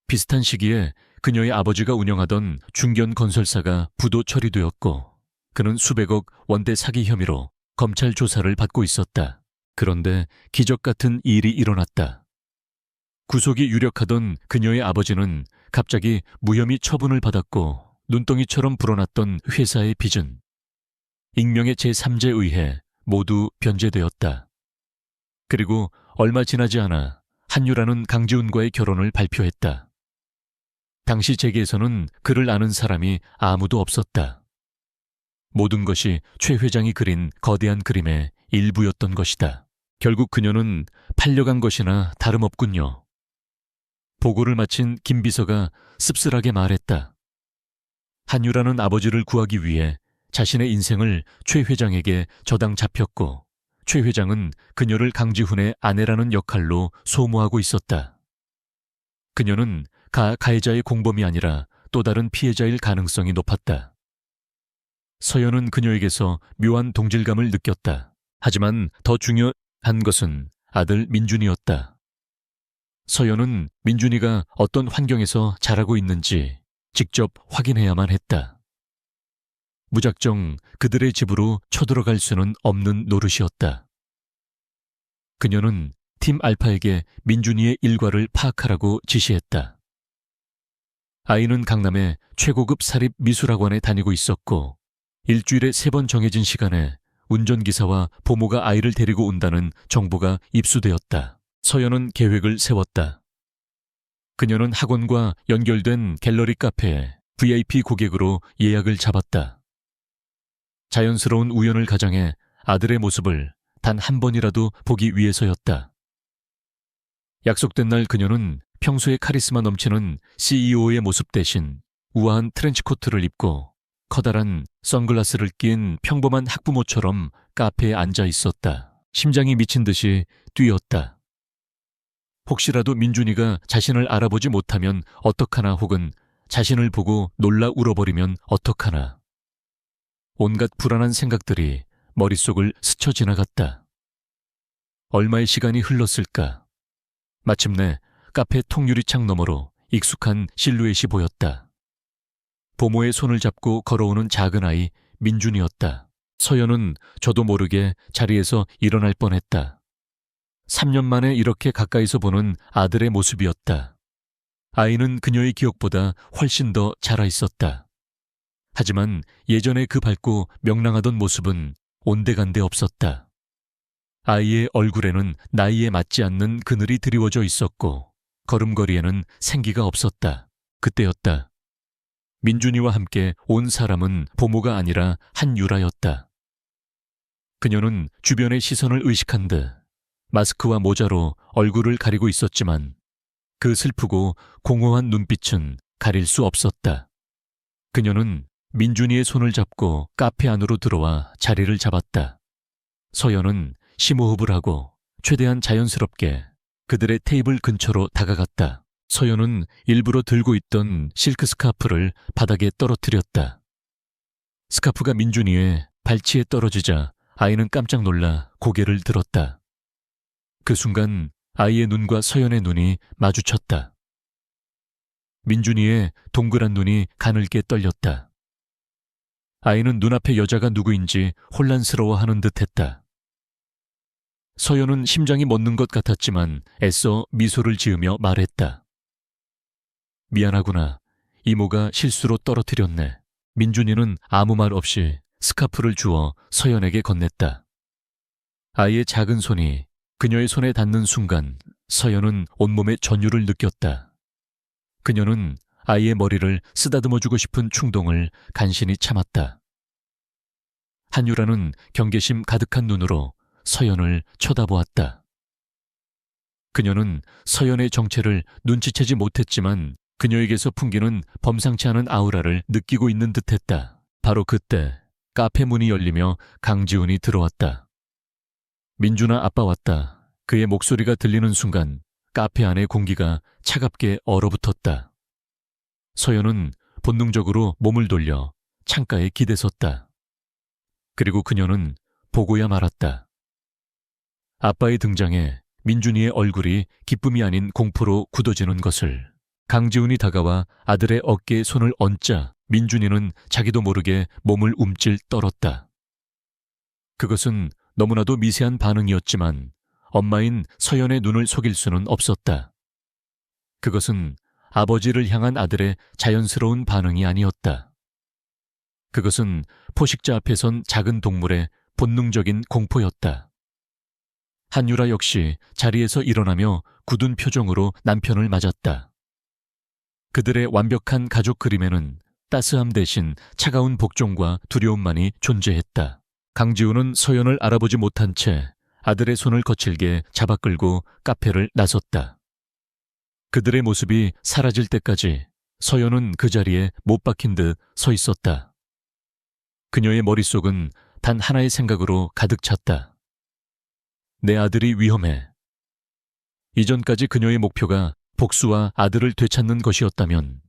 비슷한 시기에 그녀의 아버지가 운영하던 중견 건설사가 부도 처리되었고 그는 수백억 원대 사기 혐의로 검찰 조사를 받고 있었다. 그런데 기적 같은 일이 일어났다. 구속이 유력하던 그녀의 아버지는 갑자기 무혐의 처분을 받았고 눈덩이처럼 불어났던 회사의 빚은 익명의 제3자에 의해 모두 변제되었다. 그리고 얼마 지나지 않아 한유라는 강지훈과의 결혼을 발표했다. 당시 재계에서는 그를 아는 사람이 아무도 없었다. 모든 것이 최 회장이 그린 거대한 그림의 일부였던 것이다. 결국 그녀는 팔려간 것이나 다름없군요. 보고를 마친 김 비서가 씁쓸하게 말했다. 한유라는 아버지를 구하기 위해 자신의 인생을 최 회장에게 저당 잡혔고 최 회장은 그녀를 강지훈의 아내라는 역할로 소모하고 있었다. 그녀는 가해자의 공범이 아니라 또 다른 피해자일 가능성이 높았다. 서연은 그녀에게서 묘한 동질감을 느꼈다. 하지만 더 중요한 것은 아들 민준이었다. 서연은 민준이가 어떤 환경에서 자라고 있는지 직접 확인해야만 했다. 무작정 그들의 집으로 쳐들어갈 수는 없는 노릇이었다. 그녀는 팀 알파에게 민준이의 일과를 파악하라고 지시했다. 아이는 강남의 최고급 사립 미술학원에 다니고 있었고 일주일에 3번 정해진 시간에 운전기사와 보모가 아이를 데리고 온다는 정보가 입수되었다. 서연은 계획을 세웠다. 그녀는 학원과 연결된 갤러리 카페에 VIP 고객으로 예약을 잡았다. 자연스러운 우연을 가장해 아들의 모습을 단 한 번이라도 보기 위해서였다. 약속된 날 그녀는 평소에 카리스마 넘치는 CEO의 모습 대신 우아한 트렌치코트를 입고 커다란 선글라스를 낀 평범한 학부모처럼 카페에 앉아 있었다. 심장이 미친 듯이 뛰었다. 혹시라도 민준이가 자신을 알아보지 못하면 어떡하나 혹은 자신을 보고 놀라 울어버리면 어떡하나. 온갖 불안한 생각들이 머릿속을 스쳐 지나갔다. 얼마의 시간이 흘렀을까. 마침내 카페 통유리창 너머로 익숙한 실루엣이 보였다. 보모의 손을 잡고 걸어오는 작은 아이 민준이었다. 서연은 저도 모르게 자리에서 일어날 뻔했다. 3년 만에 이렇게 가까이서 보는 아들의 모습이었다. 아이는 그녀의 기억보다 훨씬 더 자라 있었다. 하지만 예전에 그 밝고 명랑하던 모습은 온데간데 없었다. 아이의 얼굴에는 나이에 맞지 않는 그늘이 드리워져 있었고 걸음걸이에는 생기가 없었다. 그때였다. 민준이와 함께 온 사람은 보모가 아니라 한유라였다. 그녀는 주변의 시선을 의식한 듯 마스크와 모자로 얼굴을 가리고 있었지만 그 슬프고 공허한 눈빛은 가릴 수 없었다. 그녀는 민준이의 손을 잡고 카페 안으로 들어와 자리를 잡았다. 서연은 심호흡을 하고 최대한 자연스럽게 그들의 테이블 근처로 다가갔다. 서연은 일부러 들고 있던 실크 스카프를 바닥에 떨어뜨렸다. 스카프가 민준이의 발치에 떨어지자 아이는 깜짝 놀라 고개를 들었다. 그 순간 아이의 눈과 서연의 눈이 마주쳤다. 민준이의 동그란 눈이 가늘게 떨렸다. 아이는 눈앞의 여자가 누구인지 혼란스러워하는 듯했다. 서연은 심장이 멎는 것 같았지만 애써 미소를 지으며 말했다. 미안하구나. 이모가 실수로 떨어뜨렸네. 민준이는 아무 말 없이 스카프를 주워 서연에게 건넸다. 아이의 작은 손이 그녀의 손에 닿는 순간 서연은 온몸에 전율을 느꼈다. 그녀는 아이의 머리를 쓰다듬어주고 싶은 충동을 간신히 참았다. 한유라는 경계심 가득한 눈으로 서연을 쳐다보았다. 그녀는 서연의 정체를 눈치채지 못했지만 그녀에게서 풍기는 범상치 않은 아우라를 느끼고 있는 듯했다. 바로 그때 카페 문이 열리며 강지훈이 들어왔다. 민준아, 아빠 왔다. 그의 목소리가 들리는 순간 카페 안의 공기가 차갑게 얼어붙었다. 서연은 본능적으로 몸을 돌려 창가에 기대섰다. 그리고 그녀는 보고야 말았다. 아빠의 등장에 민준이의 얼굴이 기쁨이 아닌 공포로 굳어지는 것을. 강지훈이 다가와 아들의 어깨에 손을 얹자 민준이는 자기도 모르게 몸을 움찔 떨었다. 그것은 너무나도 미세한 반응이었지만 엄마인 서연의 눈을 속일 수는 없었다. 그것은 아버지를 향한 아들의 자연스러운 반응이 아니었다. 그것은 포식자 앞에 선 작은 동물의 본능적인 공포였다. 한유라 역시 자리에서 일어나며 굳은 표정으로 남편을 맞았다. 그들의 완벽한 가족 그림에는 따스함 대신 차가운 복종과 두려움만이 존재했다. 강지훈은 서연을 알아보지 못한 채 아들의 손을 거칠게 잡아 끌고 카페를 나섰다. 그들의 모습이 사라질 때까지 서연은 그 자리에 못 박힌 듯 서 있었다. 그녀의 머릿속은 단 하나의 생각으로 가득 찼다. 내 아들이 위험해. 이전까지 그녀의 목표가 복수와 아들을 되찾는 것이었다면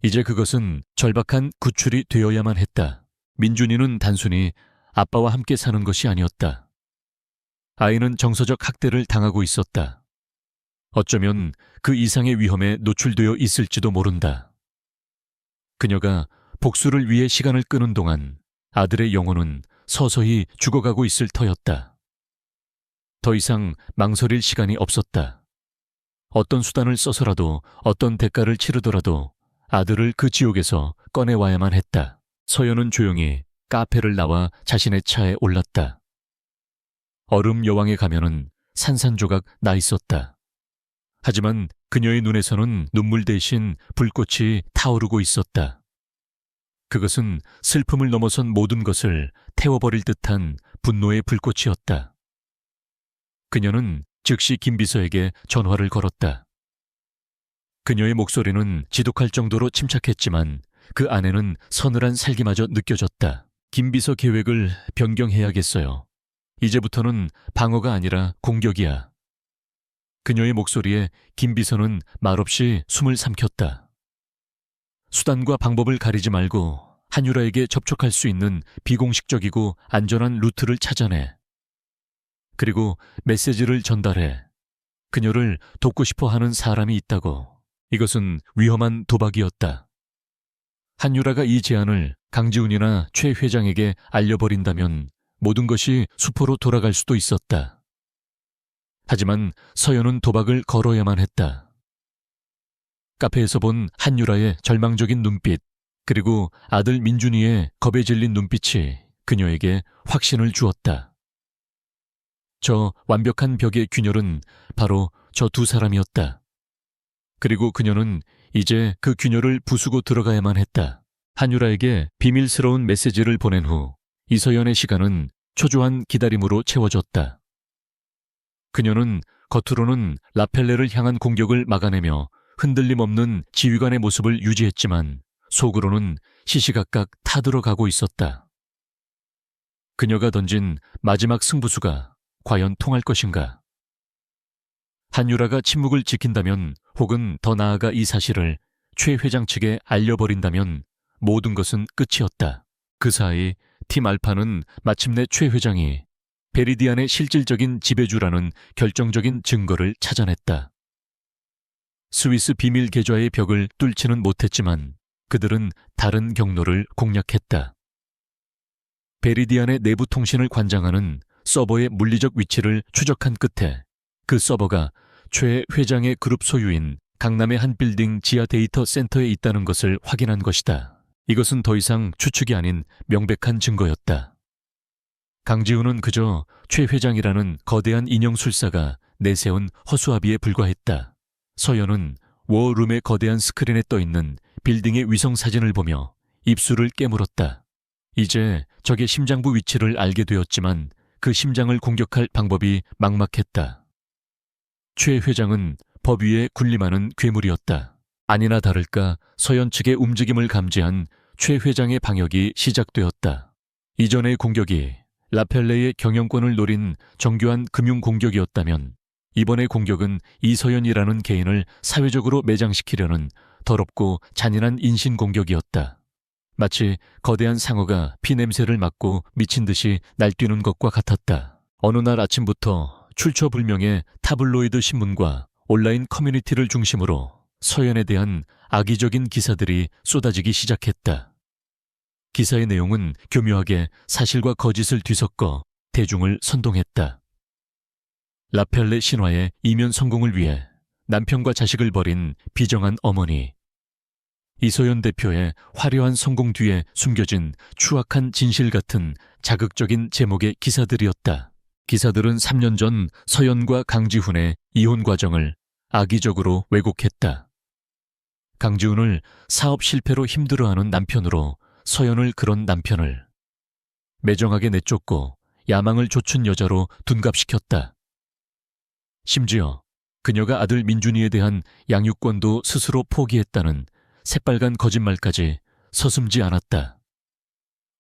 이제 그것은 절박한 구출이 되어야만 했다. 민준이는 단순히 아빠와 함께 사는 것이 아니었다. 아이는 정서적 학대를 당하고 있었다. 어쩌면 그 이상의 위험에 노출되어 있을지도 모른다. 그녀가 복수를 위해 시간을 끄는 동안 아들의 영혼은 서서히 죽어가고 있을 터였다. 더 이상 망설일 시간이 없었다. 어떤 수단을 써서라도 어떤 대가를 치르더라도 아들을 그 지옥에서 꺼내와야만 했다. 서연은 조용히 카페를 나와 자신의 차에 올랐다. 얼음 여왕의 가면은 산산조각 나 있었다. 하지만 그녀의 눈에서는 눈물 대신 불꽃이 타오르고 있었다. 그것은 슬픔을 넘어선 모든 것을 태워버릴 듯한 분노의 불꽃이었다. 그녀는 즉시 김비서에게 전화를 걸었다. 그녀의 목소리는 지독할 정도로 침착했지만 그 안에는 서늘한 살기마저 느껴졌다. 김비서 계획을 변경해야겠어요. 이제부터는 방어가 아니라 공격이야. 그녀의 목소리에 김비서는 말없이 숨을 삼켰다. 수단과 방법을 가리지 말고 한유라에게 접촉할 수 있는 비공식적이고 안전한 루트를 찾아내. 그리고 메시지를 전달해. 그녀를 돕고 싶어 하는 사람이 있다고. 이것은 위험한 도박이었다. 한유라가 이 제안을 강지훈이나 최 회장에게 알려버린다면 모든 것이 수포로 돌아갈 수도 있었다. 하지만 서연은 도박을 걸어야만 했다. 카페에서 본 한유라의 절망적인 눈빛, 그리고 아들 민준이의 겁에 질린 눈빛이 그녀에게 확신을 주었다. 저 완벽한 벽의 균열은 바로 저 두 사람이었다. 그리고 그녀는 이제 그 균열을 부수고 들어가야만 했다. 한유라에게 비밀스러운 메시지를 보낸 후 이서연의 시간은 초조한 기다림으로 채워졌다. 그녀는 겉으로는 라펠레를 향한 공격을 막아내며 흔들림 없는 지휘관의 모습을 유지했지만 속으로는 시시각각 타들어가고 있었다. 그녀가 던진 마지막 승부수가 과연 통할 것인가? 한유라가 침묵을 지킨다면 혹은 더 나아가 이 사실을 최 회장 측에 알려버린다면 모든 것은 끝이었다. 그 사이 팀 알파는 마침내 최 회장이 베리디안의 실질적인 지배주라는 결정적인 증거를 찾아냈다. 스위스 비밀 계좌의 벽을 뚫지는 못했지만 그들은 다른 경로를 공략했다. 베리디안의 내부 통신을 관장하는 서버의 물리적 위치를 추적한 끝에 그 서버가 최 회장의 그룹 소유인 강남의 한 빌딩 지하 데이터 센터에 있다는 것을 확인한 것이다. 이것은 더 이상 추측이 아닌 명백한 증거였다. 강지훈은 그저 최 회장이라는 거대한 인형술사가 내세운 허수아비에 불과했다. 서연은 워룸의 거대한 스크린에 떠있는 빌딩의 위성사진을 보며 입술을 깨물었다. 이제 적의 심장부 위치를 알게 되었지만 그 심장을 공격할 방법이 막막했다. 최 회장은 법 위에 군림하는 괴물이었다. 아니나 다를까 서연 측의 움직임을 감지한 최 회장의 방역이 시작되었다. 이전의 공격이 라펠레의 경영권을 노린 정교한 금융 공격이었다면 이번의 공격은 이서연이라는 개인을 사회적으로 매장시키려는 더럽고 잔인한 인신 공격이었다. 마치 거대한 상어가 피냄새를 맡고 미친 듯이 날뛰는 것과 같았다. 어느 날 아침부터 출처불명의 타블로이드 신문과 온라인 커뮤니티를 중심으로 서연에 대한 악의적인 기사들이 쏟아지기 시작했다. 기사의 내용은 교묘하게 사실과 거짓을 뒤섞어 대중을 선동했다. 라펠레 신화의 이면 성공을 위해 남편과 자식을 버린 비정한 어머니, 이서연 대표의 화려한 성공 뒤에 숨겨진 추악한 진실 같은 자극적인 제목의 기사들이었다. 기사들은 3년 전 서연과 강지훈의 이혼 과정을 악의적으로 왜곡했다. 강지훈을 사업 실패로 힘들어하는 남편으로 서연을 그런 남편을 매정하게 내쫓고 야망을 좇은 여자로 둔갑시켰다. 심지어 그녀가 아들 민준이에 대한 양육권도 스스로 포기했다는 새빨간 거짓말까지 서슴지 않았다.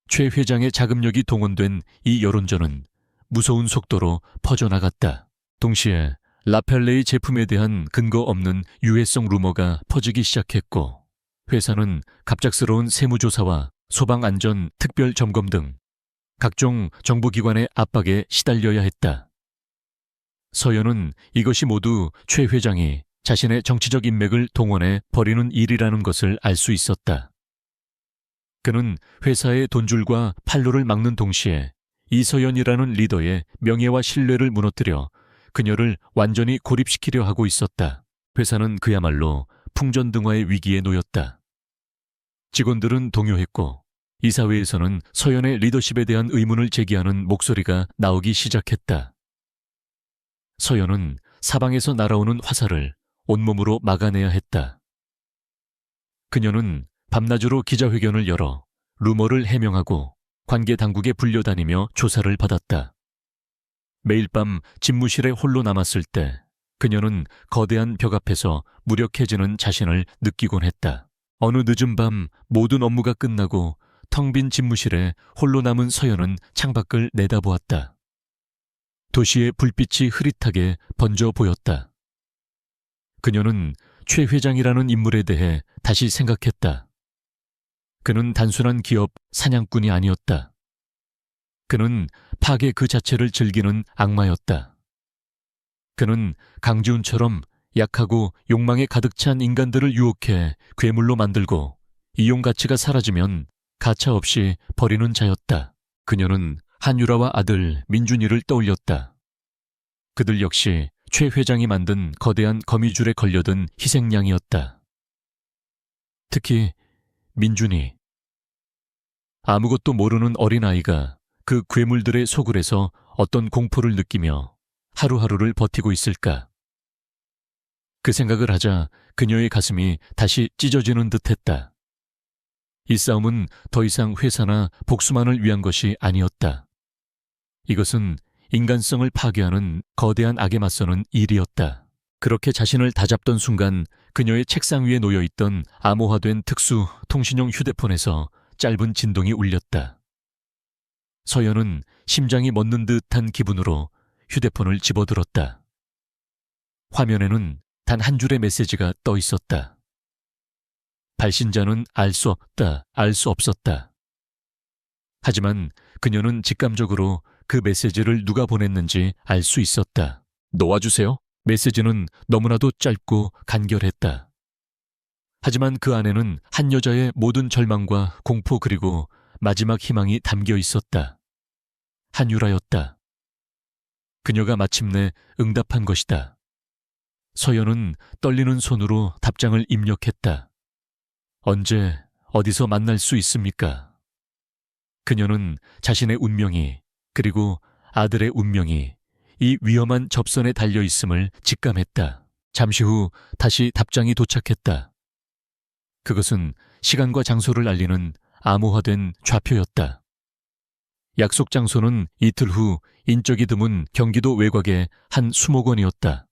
최 회장의 자금력이 동원된 이 여론전은 무서운 속도로 퍼져나갔다. 동시에 라펠레의 제품에 대한 근거 없는 유해성 루머가 퍼지기 시작했고 회사는 갑작스러운 세무조사와 소방안전 특별점검 등 각종 정부기관의 압박에 시달려야 했다. 서연은 이것이 모두 최 회장이 자신의 정치적 인맥을 동원해 벌이는 일이라는 것을 알 수 있었다. 그는 회사의 돈줄과 판로를 막는 동시에 이서연이라는 리더의 명예와 신뢰를 무너뜨려 그녀를 완전히 고립시키려 하고 있었다. 회사는 그야말로 풍전등화의 위기에 놓였다. 직원들은 동요했고 이사회에서는 서연의 리더십에 대한 의문을 제기하는 목소리가 나오기 시작했다. 서연은 사방에서 날아오는 화살을 온몸으로 막아내야 했다. 그녀는 밤낮으로 기자회견을 열어 루머를 해명하고 관계 당국에 불려다니며 조사를 받았다. 매일 밤 집무실에 홀로 남았을 때 그녀는 거대한 벽 앞에서 무력해지는 자신을 느끼곤 했다. 어느 늦은 밤 모든 업무가 끝나고 텅 빈 집무실에 홀로 남은 서연은 창밖을 내다보았다. 도시의 불빛이 흐릿하게 번져 보였다. 그녀는 최 회장이라는 인물에 대해 다시 생각했다. 그는 단순한 기업 사냥꾼이 아니었다. 그는 파괴 그 자체를 즐기는 악마였다. 그는 강지훈처럼 약하고 욕망에 가득 찬 인간들을 유혹해 괴물로 만들고 이용 가치가 사라지면 가차없이 버리는 자였다. 그녀는 한유라와 아들 민준이를 떠올렸다. 그들 역시 최 회장이 만든 거대한 거미줄에 걸려든 희생양이었다. 특히 민준이. 아무것도 모르는 어린아이가 그 괴물들의 소굴에서 어떤 공포를 느끼며 하루하루를 버티고 있을까. 그 생각을 하자 그녀의 가슴이 다시 찢어지는 듯했다. 이 싸움은 더 이상 회사나 복수만을 위한 것이 아니었다. 이것은 인간성을 파괴하는 거대한 악에 맞서는 일이었다. 그렇게 자신을 다잡던 순간 그녀의 책상 위에 놓여있던 암호화된 특수 통신용 휴대폰에서 짧은 진동이 울렸다. 서연은 심장이 멎는 듯한 기분으로 휴대폰을 집어들었다. 화면에는 단 한 줄의 메시지가 떠 있었다. 발신자는 알 수 없다, 알 수 없었다. 하지만 그녀는 직감적으로 그 메시지를 누가 보냈는지 알 수 있었다. 놓아주세요. 메시지는 너무나도 짧고 간결했다. 하지만 그 안에는 한 여자의 모든 절망과 공포 그리고 마지막 희망이 담겨 있었다. 한유라였다. 그녀가 마침내 응답한 것이다. 서연은 떨리는 손으로 답장을 입력했다. 언제, 어디서 만날 수 있습니까? 그녀는 자신의 운명이 그리고 아들의 운명이 이 위험한 접선에 달려 있음을 직감했다. 잠시 후 다시 답장이 도착했다. 그것은 시간과 장소를 알리는 암호화된 좌표였다. 약속 장소는 이틀 후 인적이 드문 경기도 외곽의 한 수목원이었다.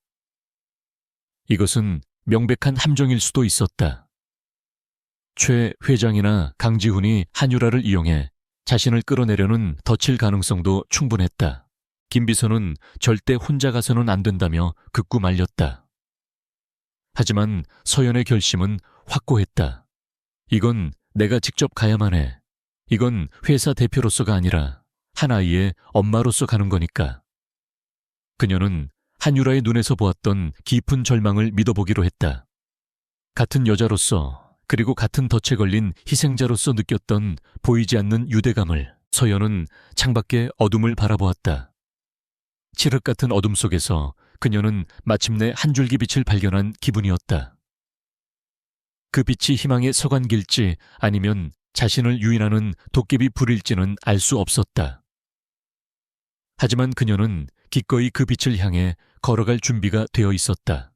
이것은 명백한 함정일 수도 있었다. 최 회장이나 강지훈이 한유라를 이용해 자신을 끌어내려는 덫일 가능성도 충분했다. 김비서는 절대 혼자 가서는 안 된다며 극구 말렸다. 하지만 서연의 결심은 확고했다. 이건 내가 직접 가야만 해. 이건 회사 대표로서가 아니라 한 아이의 엄마로서 가는 거니까. 그녀는 한유라의 눈에서 보았던 깊은 절망을 믿어보기로 했다. 같은 여자로서 그리고 같은 덫에 걸린 희생자로서 느꼈던 보이지 않는 유대감을 서연은 창밖의 어둠을 바라보았다. 칠흑 같은 어둠 속에서 그녀는 마침내 한 줄기 빛을 발견한 기분이었다. 그 빛이 희망의 서간길지 아니면 자신을 유인하는 도깨비 불일지는 알 수 없었다. 하지만 그녀는 기꺼이 그 빛을 향해 걸어갈 준비가 되어 있었다.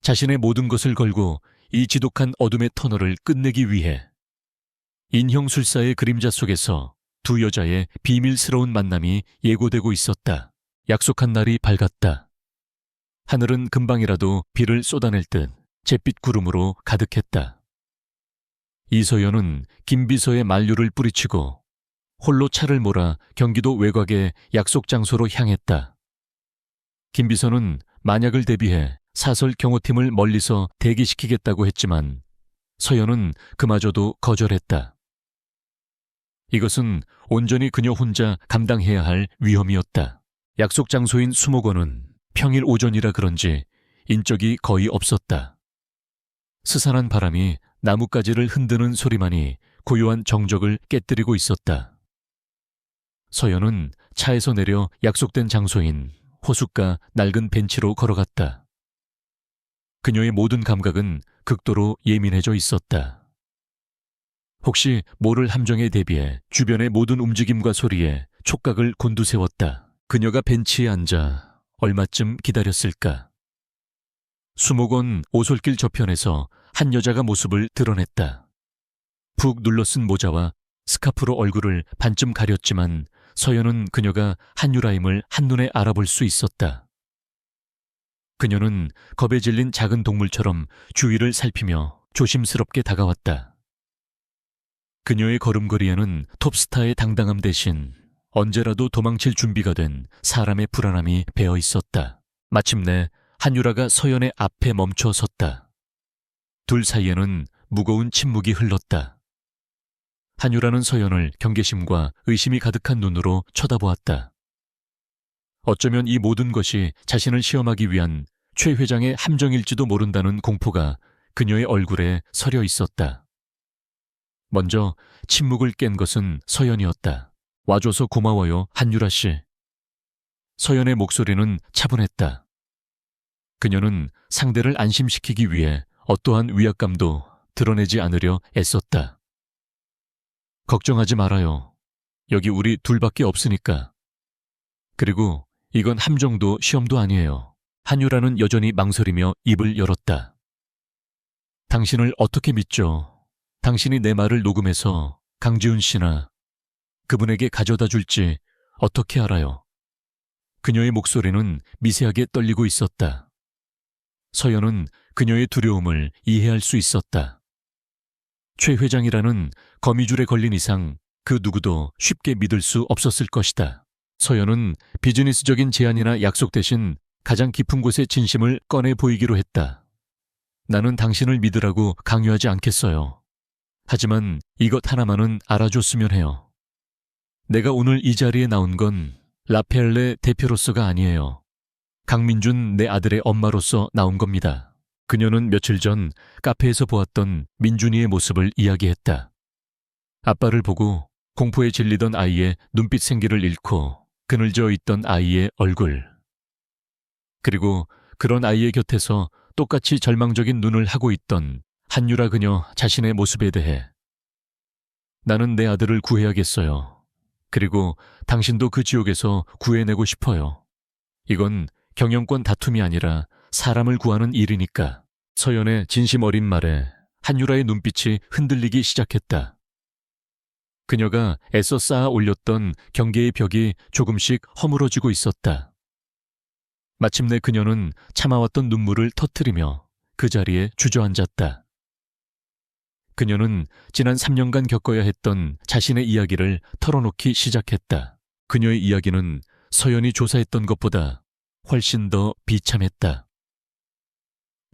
자신의 모든 것을 걸고 이 지독한 어둠의 터널을 끝내기 위해 인형술사의 그림자 속에서 두 여자의 비밀스러운 만남이 예고되고 있었다. 약속한 날이 밝았다. 하늘은 금방이라도 비를 쏟아낼 듯 잿빛 구름으로 가득했다. 이서연은 김비서의 만류를 뿌리치고 홀로 차를 몰아 경기도 외곽의 약속 장소로 향했다. 김비서는 만약을 대비해 사설 경호팀을 멀리서 대기시키겠다고 했지만 서연은 그마저도 거절했다. 이것은 온전히 그녀 혼자 감당해야 할 위험이었다. 약속 장소인 수목원은 평일 오전이라 그런지 인적이 거의 없었다. 스산한 바람이 나뭇가지를 흔드는 소리만이 고요한 정적을 깨뜨리고 있었다. 서연은 차에서 내려 약속된 장소인 호숫가 낡은 벤치로 걸어갔다. 그녀의 모든 감각은 극도로 예민해져 있었다. 혹시 모를 함정에 대비해 주변의 모든 움직임과 소리에 촉각을 곤두세웠다. 그녀가 벤치에 앉아 얼마쯤 기다렸을까? 수목원 오솔길 저편에서 한 여자가 모습을 드러냈다. 푹 눌러쓴 모자와 스카프로 얼굴을 반쯤 가렸지만 서연은 그녀가 한유라임을 한눈에 알아볼 수 있었다. 그녀는 겁에 질린 작은 동물처럼 주위를 살피며 조심스럽게 다가왔다. 그녀의 걸음걸이에는 톱스타의 당당함 대신 언제라도 도망칠 준비가 된 사람의 불안함이 배어 있었다. 마침내 한유라가 서연의 앞에 멈춰 섰다. 둘 사이에는 무거운 침묵이 흘렀다. 한유라는 서연을 경계심과 의심이 가득한 눈으로 쳐다보았다. 어쩌면 이 모든 것이 자신을 시험하기 위한 최 회장의 함정일지도 모른다는 공포가 그녀의 얼굴에 서려 있었다. 먼저 침묵을 깬 것은 서연이었다. 와줘서 고마워요, 한유라 씨. 서연의 목소리는 차분했다. 그녀는 상대를 안심시키기 위해 어떠한 위압감도 드러내지 않으려 애썼다. 걱정하지 말아요. 여기 우리 둘밖에 없으니까. 그리고 이건 함정도 시험도 아니에요. 한유라는 여전히 망설이며 입을 열었다. 당신을 어떻게 믿죠? 당신이 내 말을 녹음해서 강지훈 씨나 그분에게 가져다 줄지 어떻게 알아요? 그녀의 목소리는 미세하게 떨리고 있었다. 서연은 그녀의 두려움을 이해할 수 있었다. 최 회장이라는 거미줄에 걸린 이상 그 누구도 쉽게 믿을 수 없었을 것이다. 서연은 비즈니스적인 제안이나 약속 대신 가장 깊은 곳의 진심을 꺼내 보이기로 했다. 나는 당신을 믿으라고 강요하지 않겠어요. 하지만 이것 하나만은 알아줬으면 해요. 내가 오늘 이 자리에 나온 건 라펠레 대표로서가 아니에요. 강민준 내 아들의 엄마로서 나온 겁니다. 그녀는 며칠 전 카페에서 보았던 민준이의 모습을 이야기했다. 아빠를 보고 공포에 질리던 아이의 눈빛 생기를 잃고 그늘져 있던 아이의 얼굴. 그리고 그런 아이의 곁에서 똑같이 절망적인 눈을 하고 있던 한유라 그녀 자신의 모습에 대해 나는 내 아들을 구해야겠어요. 그리고 당신도 그 지옥에서 구해내고 싶어요. 이건 경영권 다툼이 아니라 사람을 구하는 일이니까. 서연의 진심 어린 말에 한유라의 눈빛이 흔들리기 시작했다. 그녀가 애써 쌓아 올렸던 경계의 벽이 조금씩 허물어지고 있었다. 마침내 그녀는 참아왔던 눈물을 터뜨리며 그 자리에 주저앉았다. 그녀는 지난 3년간 겪어야 했던 자신의 이야기를 털어놓기 시작했다. 그녀의 이야기는 서연이 조사했던 것보다 훨씬 더 비참했다.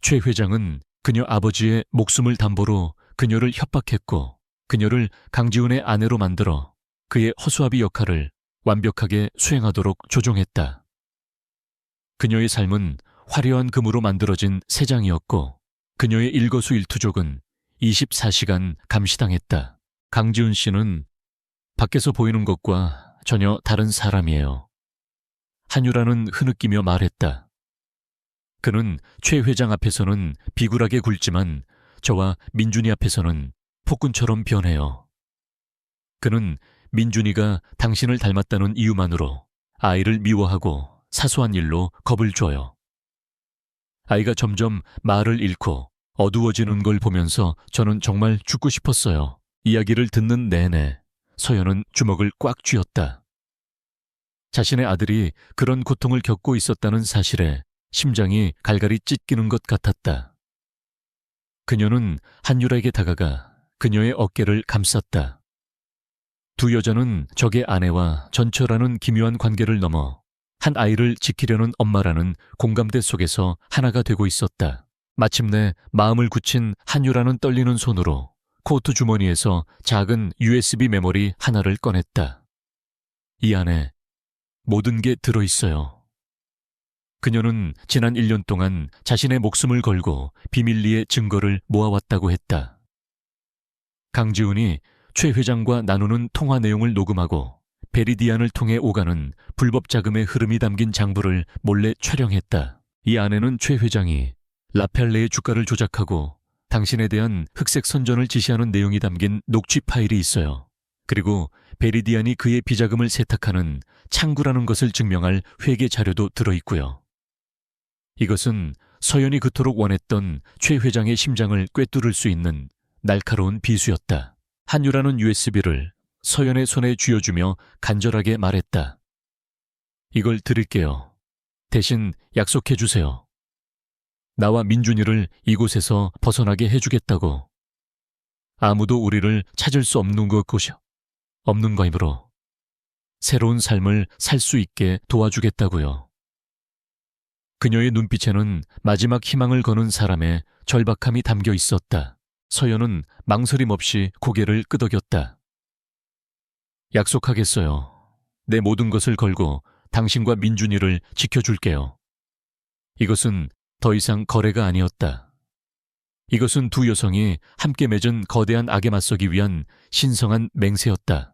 최 회장은 그녀 아버지의 목숨을 담보로 그녀를 협박했고 그녀를 강지훈의 아내로 만들어 그의 허수아비 역할을 완벽하게 수행하도록 조종했다. 그녀의 삶은 화려한 금으로 만들어진 세장이었고 그녀의 일거수일투족은 24시간 감시당했다. 강지훈 씨는 밖에서 보이는 것과 전혀 다른 사람이에요. 한유라는 흐느끼며 말했다. 그는 최 회장 앞에서는 비굴하게 굴지만 저와 민준이 앞에서는 폭군처럼 변해요. 그는 민준이가 당신을 닮았다는 이유만으로 아이를 미워하고 사소한 일로 겁을 줘요. 아이가 점점 말을 잃고 어두워지는 걸 보면서 저는 정말 죽고 싶었어요. 이야기를 듣는 내내 서연은 주먹을 꽉 쥐었다. 자신의 아들이 그런 고통을 겪고 있었다는 사실에 심장이 갈갈이 찢기는 것 같았다. 그녀는 한유라에게 다가가 그녀의 어깨를 감쌌다. 두 여자는 적의 아내와 전처라는 기묘한 관계를 넘어 한 아이를 지키려는 엄마라는 공감대 속에서 하나가 되고 있었다. 마침내 마음을 굳힌 한유라는 떨리는 손으로 코트 주머니에서 작은 USB 메모리 하나를 꺼냈다. 이 안에 모든 게 들어있어요. 그녀는 지난 1년 동안 자신의 목숨을 걸고 비밀리에 증거를 모아왔다고 했다. 강지훈이 최 회장과 나누는 통화 내용을 녹음하고 베리디안을 통해 오가는 불법 자금의 흐름이 담긴 장부를 몰래 촬영했다. 이 안에는 최 회장이 라펠레의 주가를 조작하고 당신에 대한 흑색 선전을 지시하는 내용이 담긴 녹취 파일이 있어요. 그리고 베리디안이 그의 비자금을 세탁하는 창구라는 것을 증명할 회계 자료도 들어있고요. 이것은 서연이 그토록 원했던 최 회장의 심장을 꿰뚫을 수 있는 날카로운 비수였다. 한유라는 USB를 서연의 손에 쥐어주며 간절하게 말했다. 이걸 드릴게요. 대신 약속해 주세요. 나와 민준이를 이곳에서 벗어나게 해주겠다고. 아무도 우리를 찾을 수 없는 없는 거이므로 새로운 삶을 살 수 있게 도와주겠다고요. 그녀의 눈빛에는 마지막 희망을 거는 사람의 절박함이 담겨 있었다. 서연은 망설임 없이 고개를 끄덕였다. 약속하겠어요. 내 모든 것을 걸고 당신과 민준이를 지켜줄게요. 이것은 더 이상 거래가 아니었다. 이것은 두 여성이 함께 맺은 거대한 악에 맞서기 위한 신성한 맹세였다.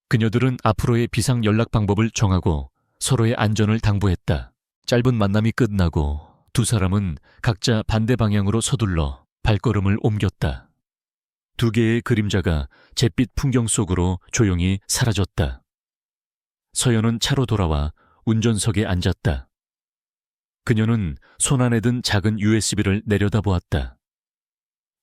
그녀들은 앞으로의 비상 연락 방법을 정하고 서로의 안전을 당부했다. 짧은 만남이 끝나고 두 사람은 각자 반대 방향으로 서둘러 발걸음을 옮겼다. 두 개의 그림자가 잿빛 풍경 속으로 조용히 사라졌다. 서연은 차로 돌아와 운전석에 앉았다. 그녀는 손안에 든 작은 USB를 내려다보았다.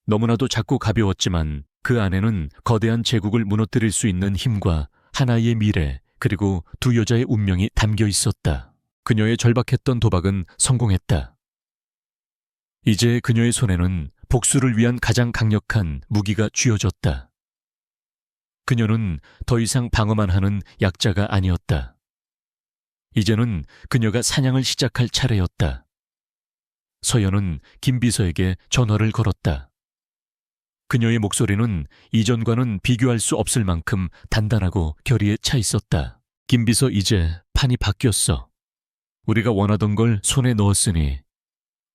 너무나도 작고 가벼웠지만 그 안에는 거대한 제국을 무너뜨릴 수 있는 힘과 하나의 미래 그리고 두 여자의 운명이 담겨 있었다. 그녀의 절박했던 도박은 성공했다. 이제 그녀의 손에는 복수를 위한 가장 강력한 무기가 쥐어졌다. 그녀는 더 이상 방어만 하는 약자가 아니었다. 이제는 그녀가 사냥을 시작할 차례였다. 서연은 김 비서에게 전화를 걸었다. 그녀의 목소리는 이전과는 비교할 수 없을 만큼 단단하고 결의에 차 있었다. 김 비서, 이제 판이 바뀌었어. 우리가 원하던 걸 손에 넣었으니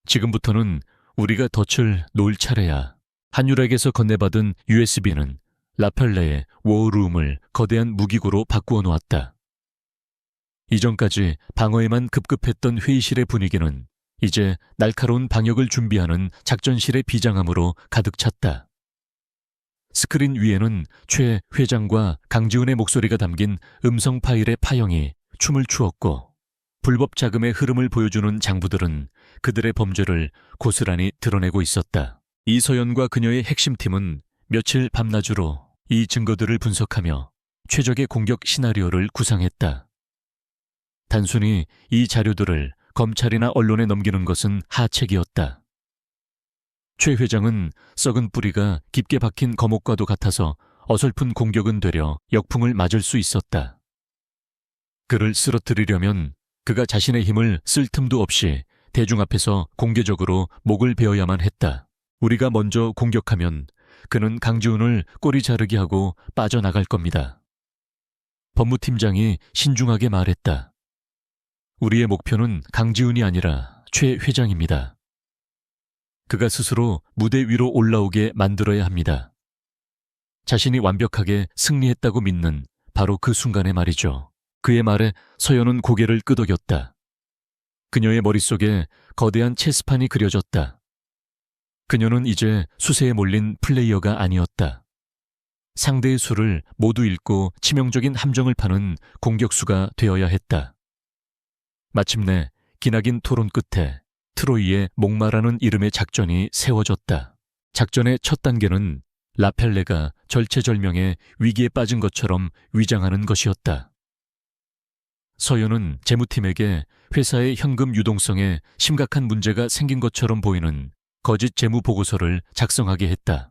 지금부터는 우리가 덫을 놓을 차례야. 한유라에게서 건네받은 USB는 라펠레의 워룸을 거대한 무기고로 바꾸어 놓았다. 이전까지 방어에만 급급했던 회의실의 분위기는 이제 날카로운 방역을 준비하는 작전실의 비장함으로 가득 찼다. 스크린 위에는 최 회장과 강지훈의 목소리가 담긴 음성 파일의 파형이 춤을 추었고 불법 자금의 흐름을 보여주는 장부들은 그들의 범죄를 고스란히 드러내고 있었다. 이서연과 그녀의 핵심팀은 며칠 밤낮으로 이 증거들을 분석하며 최적의 공격 시나리오를 구상했다. 단순히 이 자료들을 검찰이나 언론에 넘기는 것은 하책이었다. 최 회장은 썩은 뿌리가 깊게 박힌 거목과도 같아서 어설픈 공격은 되려 역풍을 맞을 수 있었다. 그를 쓰러뜨리려면 그가 자신의 힘을 쓸 틈도 없이 대중 앞에서 공개적으로 목을 베어야만 했다. 우리가 먼저 공격하면 그는 강지훈을 꼬리 자르게 하고 빠져나갈 겁니다. 법무팀장이 신중하게 말했다. 우리의 목표는 강지훈이 아니라 최 회장입니다. 그가 스스로 무대 위로 올라오게 만들어야 합니다. 자신이 완벽하게 승리했다고 믿는 바로 그 순간의 말이죠. 그의 말에 서연은 고개를 끄덕였다. 그녀의 머릿속에 거대한 체스판이 그려졌다. 그녀는 이제 수세에 몰린 플레이어가 아니었다. 상대의 수를 모두 읽고 치명적인 함정을 파는 공격수가 되어야 했다. 마침내 기나긴 토론 끝에 트로이의 목마라는 이름의 작전이 세워졌다. 작전의 첫 단계는 라펠레가 절체절명의 위기에 빠진 것처럼 위장하는 것이었다. 서연은 재무팀에게 회사의 현금 유동성에 심각한 문제가 생긴 것처럼 보이는 거짓 재무 보고서를 작성하게 했다.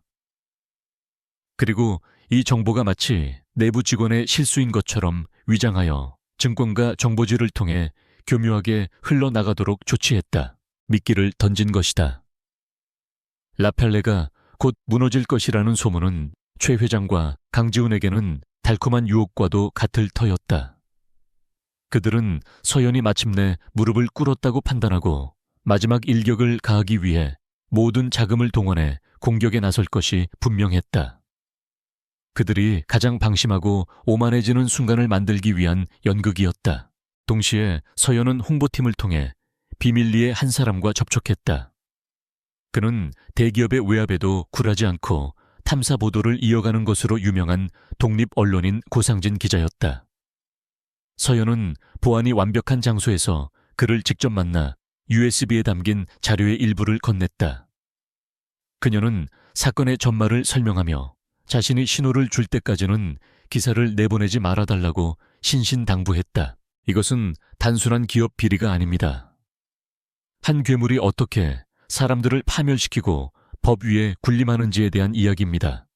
그리고 이 정보가 마치 내부 직원의 실수인 것처럼 위장하여 증권가 정보지를 통해 교묘하게 흘러나가도록 조치했다. 미끼를 던진 것이다. 라펠레가 곧 무너질 것이라는 소문은 최 회장과 강지훈에게는 달콤한 유혹과도 같을 터였다. 그들은 서연이 마침내 무릎을 꿇었다고 판단하고 마지막 일격을 가하기 위해 모든 자금을 동원해 공격에 나설 것이 분명했다. 그들이 가장 방심하고 오만해지는 순간을 만들기 위한 연극이었다. 동시에 서연은 홍보팀을 통해 비밀리에 한 사람과 접촉했다. 그는 대기업의 외압에도 굴하지 않고 탐사 보도를 이어가는 것으로 유명한 독립 언론인 고상진 기자였다. 서연은 보안이 완벽한 장소에서 그를 직접 만나 USB에 담긴 자료의 일부를 건넸다. 그녀는 사건의 전말을 설명하며 자신이 신호를 줄 때까지는 기사를 내보내지 말아달라고 신신당부했다. 이것은 단순한 기업 비리가 아닙니다. 한 괴물이 어떻게 사람들을 파멸시키고 법 위에 군림하는지에 대한 이야기입니다.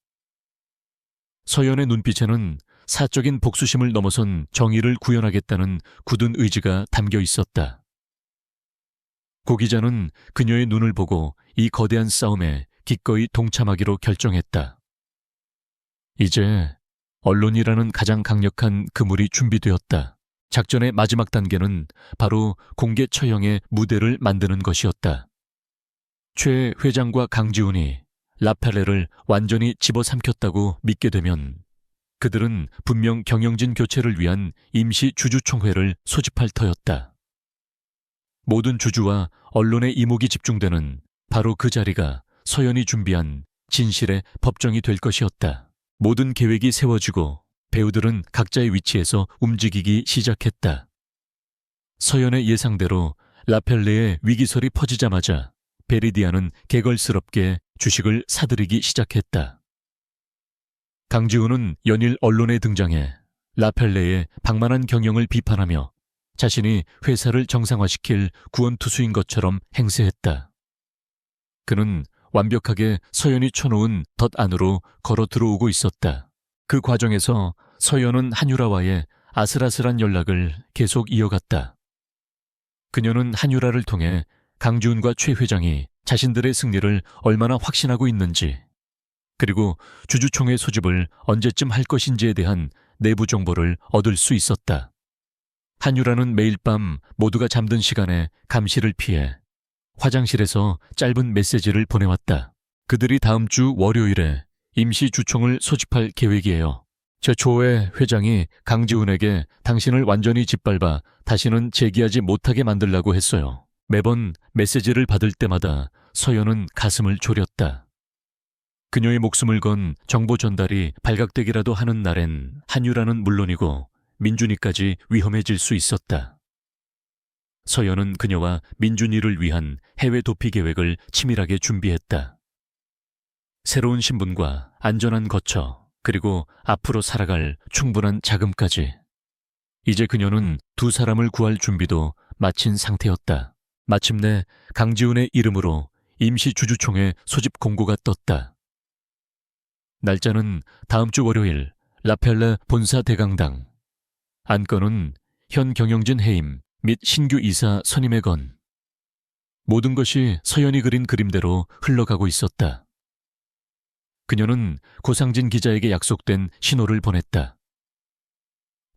서연의 눈빛에는 사적인 복수심을 넘어선 정의를 구현하겠다는 굳은 의지가 담겨 있었다. 고 기자는 그녀의 눈을 보고 이 거대한 싸움에 기꺼이 동참하기로 결정했다. 이제 언론이라는 가장 강력한 그물이 준비되었다. 작전의 마지막 단계는 바로 공개 처형의 무대를 만드는 것이었다. 최 회장과 강지훈이 라펠레를 완전히 집어삼켰다고 믿게 되면 그들은 분명 경영진 교체를 위한 임시 주주총회를 소집할 터였다. 모든 주주와 언론의 이목이 집중되는 바로 그 자리가 서연이 준비한 진실의 법정이 될 것이었다. 모든 계획이 세워지고 배우들은 각자의 위치에서 움직이기 시작했다. 서연의 예상대로 라펠레의 위기설이 퍼지자마자 베리디아는 개걸스럽게 주식을 사들이기 시작했다. 강지훈은 연일 언론에 등장해 라펠레의 방만한 경영을 비판하며 자신이 회사를 정상화시킬 구원투수인 것처럼 행세했다. 그는 완벽하게 서연이 쳐놓은 덫 안으로 걸어 들어오고 있었다. 그 과정에서 서연은 한유라와의 아슬아슬한 연락을 계속 이어갔다. 그녀는 한유라를 통해 강지훈과 최 회장이 자신들의 승리를 얼마나 확신하고 있는지, 그리고 주주총회 소집을 언제쯤 할 것인지에 대한 내부 정보를 얻을 수 있었다. 한유라는 매일 밤 모두가 잠든 시간에 감시를 피해 화장실에서 짧은 메시지를 보내왔다. 그들이 다음 주 월요일에 임시 주총을 소집할 계획이에요. 최초의 회장이 강지훈에게 당신을 완전히 짓밟아 다시는 재기하지 못하게 만들라고 했어요. 매번 메시지를 받을 때마다 서연은 가슴을 졸였다. 그녀의 목숨을 건 정보 전달이 발각되기라도 하는 날엔 한유라는 물론이고 민준이까지 위험해질 수 있었다. 서연은 그녀와 민준이를 위한 해외 도피 계획을 치밀하게 준비했다. 새로운 신분과 안전한 거처, 그리고 앞으로 살아갈 충분한 자금까지. 이제 그녀는 두 사람을 구할 준비도 마친 상태였다. 마침내 강지훈의 이름으로 임시 주주총회 소집 공고가 떴다. 날짜는 다음 주 월요일 라펠레 본사 대강당. 안건은 현 경영진 해임 및 신규 이사 선임에 건. 모든 것이 서연이 그린 그림대로 흘러가고 있었다. 그녀는 고상진 기자에게 약속된 신호를 보냈다.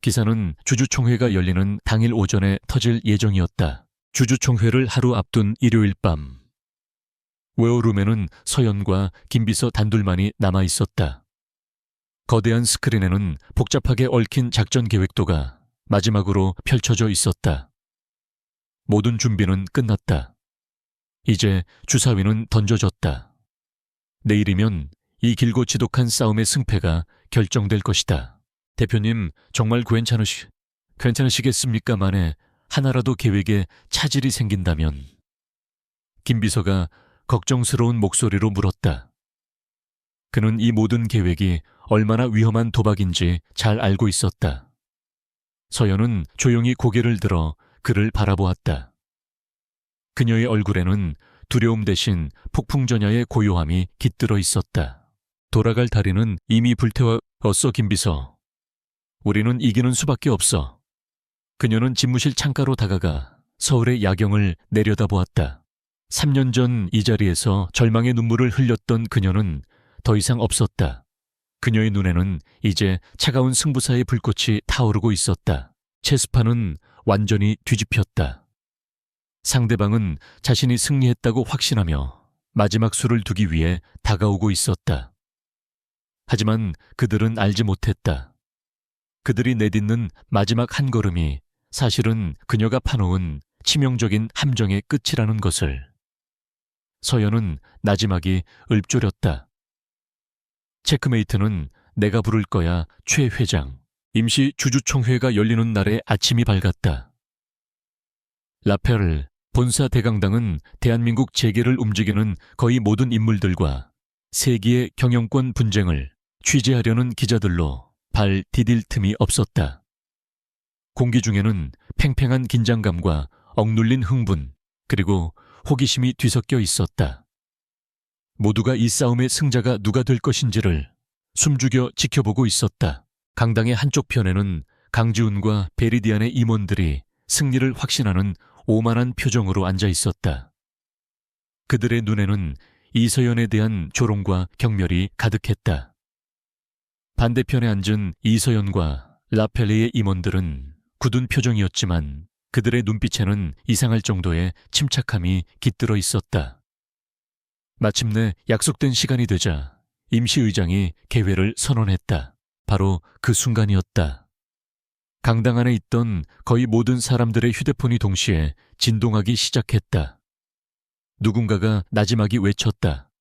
기사는 주주총회가 열리는 당일 오전에 터질 예정이었다. 주주총회를 하루 앞둔 일요일 밤. 웨어룸에는 서연과 김비서 단둘만이 남아 있었다. 거대한 스크린에는 복잡하게 얽힌 작전 계획도가 마지막으로 펼쳐져 있었다. 모든 준비는 끝났다. 이제 주사위는 던져졌다. 내일이면 이 길고 지독한 싸움의 승패가 결정될 것이다. 대표님, 정말 괜찮으시겠습니까? 만에 하나라도 계획에 차질이 생긴다면. 김 비서가 걱정스러운 목소리로 물었다. 그는 이 모든 계획이 얼마나 위험한 도박인지 잘 알고 있었다. 서연은 조용히 고개를 들어 그를 바라보았다. 그녀의 얼굴에는 두려움 대신 폭풍전야의 고요함이 깃들어 있었다. 돌아갈 다리는 이미 불태웠어, 김비서. 우리는 이기는 수밖에 없어. 그녀는 집무실 창가로 다가가 서울의 야경을 내려다보았다. 3년 전 이 자리에서 절망의 눈물을 흘렸던 그녀는 더 이상 없었다. 그녀의 눈에는 이제 차가운 승부사의 불꽃이 타오르고 있었다. 체스판은 완전히 뒤집혔다. 상대방은 자신이 승리했다고 확신하며 마지막 수를 두기 위해 다가오고 있었다. 하지만 그들은 알지 못했다. 그들이 내딛는 마지막 한 걸음이 사실은 그녀가 파놓은 치명적인 함정의 끝이라는 것을. 서연은 나지막이 읊조렸다. 체크메이트는 내가 부를 거야, 최 회장. 임시 주주총회가 열리는 날에 아침이 밝았다. 라펠 본사 대강당은 대한민국 재계를 움직이는 거의 모든 인물들과 세기의 경영권 분쟁을 취재하려는 기자들로 발 디딜 틈이 없었다. 공기 중에는 팽팽한 긴장감과 억눌린 흥분, 그리고 호기심이 뒤섞여 있었다. 모두가 이 싸움의 승자가 누가 될 것인지를 숨죽여 지켜보고 있었다. 강당의 한쪽 편에는 강지훈과 베리디안의 임원들이 승리를 확신하는 오만한 표정으로 앉아 있었다. 그들의 눈에는 이서연에 대한 조롱과 경멸이 가득했다. 반대편에 앉은 이서연과 라펠레의 임원들은 굳은 표정이었지만 그들의 눈빛에는 이상할 정도의 침착함이 깃들어 있었다. 마침내 약속된 시간이 되자 임시의장이 개회를 선언했다. 바로 그 순간이었다. 강당 안에 있던 거의 모든 사람들의 휴대폰이 동시에 진동하기 시작했다. 누군가가 나지막이 외쳤다.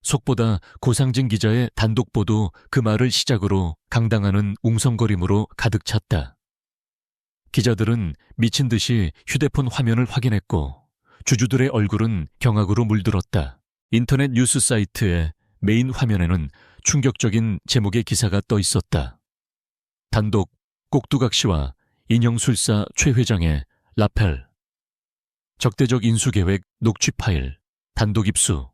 속보다 고상진 기자의 단독 보도 그 말을 시작으로 강당 안은 웅성거림으로 가득 찼다. 기자들은 미친 듯이 휴대폰 화면을 확인했고 주주들의 얼굴은 경악으로 물들었다. 인터넷 뉴스 사이트의 메인 화면에는 충격적인 제목의 기사가 떠 있었다. 단독 꼭두각시와 인형술사 최 회장의 라펠. 적대적 인수계획 녹취 파일. 단독 입수.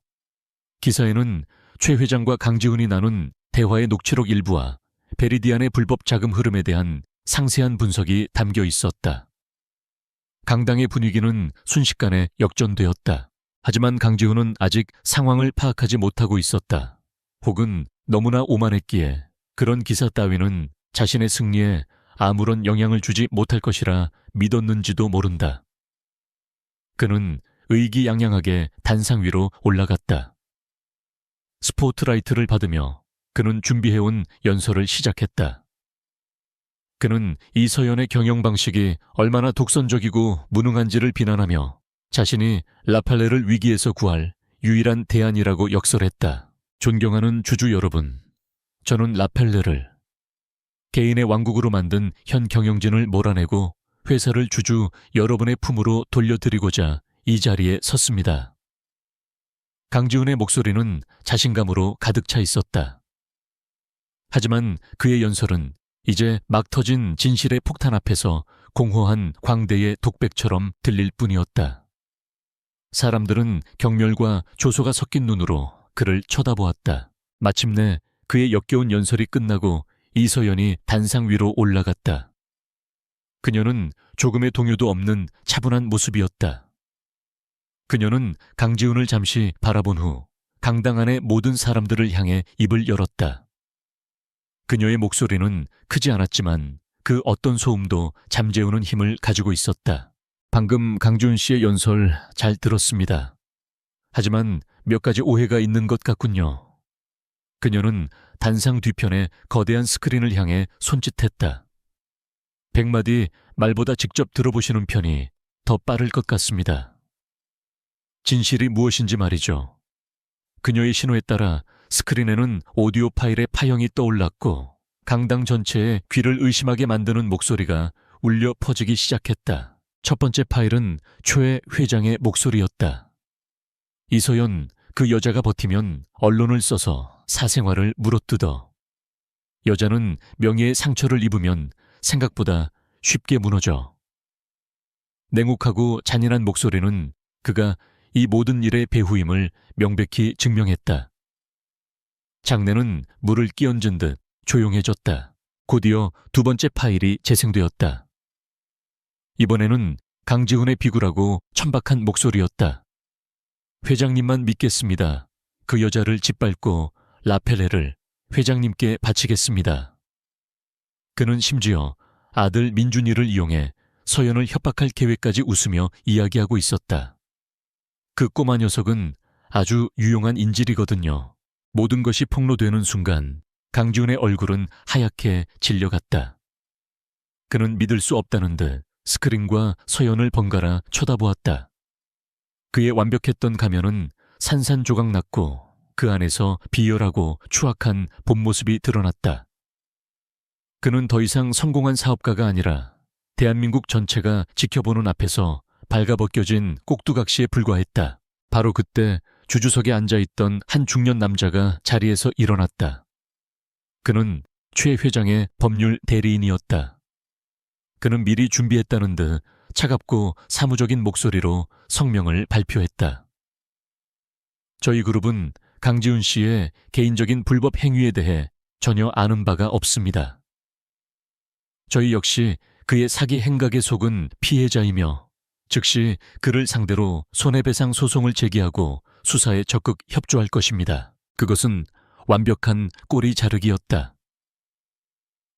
기사에는 최 회장과 강지훈이 나눈 대화의 녹취록 일부와 베리디안의 불법 자금 흐름에 대한 상세한 분석이 담겨 있었다. 강당의 분위기는 순식간에 역전되었다. 하지만 강지훈은 아직 상황을 파악하지 못하고 있었다. 혹은 너무나 오만했기에 그런 기사 따위는 자신의 승리에 아무런 영향을 주지 못할 것이라 믿었는지도 모른다. 그는 의기양양하게 단상 위로 올라갔다. 스포트라이트를 받으며 그는 준비해온 연설을 시작했다. 그는 이서연의 경영 방식이 얼마나 독선적이고 무능한지를 비난하며 자신이 라펠레를 위기에서 구할 유일한 대안이라고 역설했다. 존경하는 주주 여러분, 저는 라펠레를 개인의 왕국으로 만든 현 경영진을 몰아내고 회사를 주주 여러분의 품으로 돌려드리고자 이 자리에 섰습니다. 강지훈의 목소리는 자신감으로 가득 차 있었다. 하지만 그의 연설은 이제 막 터진 진실의 폭탄 앞에서 공허한 광대의 독백처럼 들릴 뿐이었다. 사람들은 경멸과 조소가 섞인 눈으로 그를 쳐다보았다. 마침내 그의 역겨운 연설이 끝나고 이서연이 단상 위로 올라갔다. 그녀는 조금의 동요도 없는 차분한 모습이었다. 그녀는 강지훈을 잠시 바라본 후 강당 안의 모든 사람들을 향해 입을 열었다. 그녀의 목소리는 크지 않았지만 그 어떤 소음도 잠재우는 힘을 가지고 있었다. 방금 강지훈 씨의 연설 잘 들었습니다. 하지만 몇 가지 오해가 있는 것 같군요. 그녀는 단상 뒤편에 거대한 스크린을 향해 손짓했다. 100마디 말보다 직접 들어보시는 편이 더 빠를 것 같습니다. 진실이 무엇인지 말이죠. 그녀의 신호에 따라 스크린에는 오디오 파일의 파형이 떠올랐고 강당 전체에 귀를 의심하게 만드는 목소리가 울려 퍼지기 시작했다. 첫 번째 파일은 최 회장의 목소리였다. 이서연, 그 여자가 버티면 언론을 써서 사생활을 물어뜯어. 여자는 명예의 상처를 입으면 생각보다 쉽게 무너져. 냉혹하고 잔인한 목소리는 그가 이 모든 일의 배후임을 명백히 증명했다. 장내는 물을 끼얹은 듯 조용해졌다. 곧이어 두 번째 파일이 재생되었다. 이번에는 강지훈의 비굴하고 천박한 목소리였다. 회장님만 믿겠습니다. 그 여자를 짓밟고 라펠레를 회장님께 바치겠습니다. 그는 심지어 아들 민준이를 이용해 서연을 협박할 계획까지 웃으며 이야기하고 있었다. 그 꼬마 녀석은 아주 유용한 인질이거든요. 모든 것이 폭로되는 순간 강지훈의 얼굴은 하얗게 질려갔다. 그는 믿을 수 없다는 듯 스크린과 서연을 번갈아 쳐다보았다. 그의 완벽했던 가면은 산산조각 났고 그 안에서 비열하고 추악한 본 모습이 드러났다. 그는 더 이상 성공한 사업가가 아니라 대한민국 전체가 지켜보는 앞에서 발가벗겨진 꼭두각시에 불과했다. 바로 그때 주주석에 앉아있던 한 중년 남자가 자리에서 일어났다. 그는 최 회장의 법률 대리인이었다. 그는 미리 준비했다는 듯 차갑고 사무적인 목소리로 성명을 발표했다. 저희 그룹은 강지훈 씨의 개인적인 불법 행위에 대해 전혀 아는 바가 없습니다. 저희 역시 그의 사기 행각에 속은 피해자이며 즉시 그를 상대로 손해배상 소송을 제기하고 수사에 적극 협조할 것입니다. 그것은 완벽한 꼬리 자르기였다.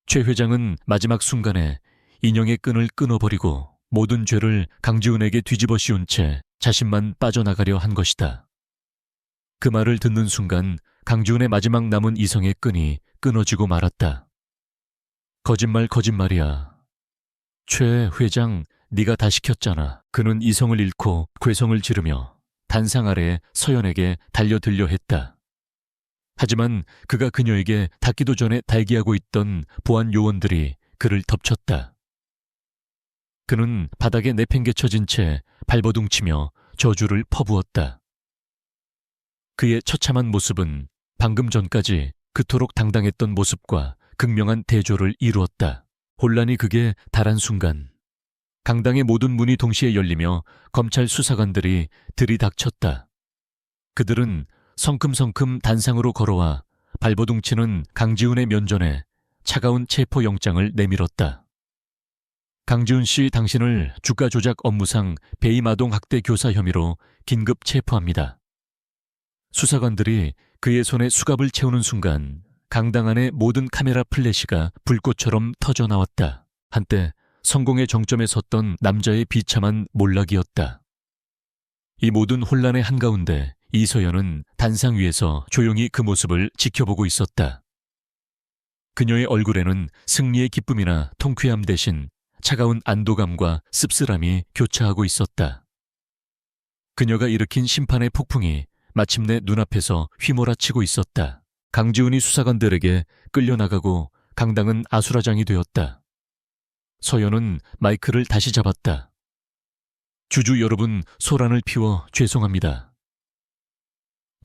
최 회장은 마지막 순간에 인형의 끈을 끊어버리고 모든 죄를 강지훈에게 뒤집어 씌운 채 자신만 빠져나가려 한 것이다. 그 말을 듣는 순간 강지훈의 마지막 남은 이성의 끈이 끊어지고 말았다. 거짓말이야. 최 회장, 네가 다 시켰잖아. 그는 이성을 잃고 괴성을 지르며 단상 아래 서연에게 달려들려 했다. 하지만 그가 그녀에게 닿기도 전에 달기하고 있던 보안 요원들이 그를 덮쳤다. 그는 바닥에 내팽개쳐진 채 발버둥치며 저주를 퍼부었다. 그의 처참한 모습은 방금 전까지 그토록 당당했던 모습과 극명한 대조를 이루었다. 혼란이 극에 달한 순간 강당의 모든 문이 동시에 열리며 검찰 수사관들이 들이닥쳤다. 그들은 성큼성큼 단상으로 걸어와 발버둥치는 강지훈의 면전에 차가운 체포영장을 내밀었다. 강지훈 씨, 당신을 주가 조작 업무상 배임 아동 학대 교사 혐의로 긴급 체포합니다. 수사관들이 그의 손에 수갑을 채우는 순간 강당 안의 모든 카메라 플래시가 불꽃처럼 터져나왔다. 한때 성공의 정점에 섰던 남자의 비참한 몰락이었다. 이 모든 혼란의 한가운데 이서연은 단상 위에서 조용히 그 모습을 지켜보고 있었다. 그녀의 얼굴에는 승리의 기쁨이나 통쾌함 대신 차가운 안도감과 씁쓸함이 교차하고 있었다. 그녀가 일으킨 심판의 폭풍이 마침내 눈앞에서 휘몰아치고 있었다. 강지훈이 수사관들에게 끌려나가고 강당은 아수라장이 되었다. 서연은 마이크를 다시 잡았다. 주주 여러분, 소란을 피워 죄송합니다.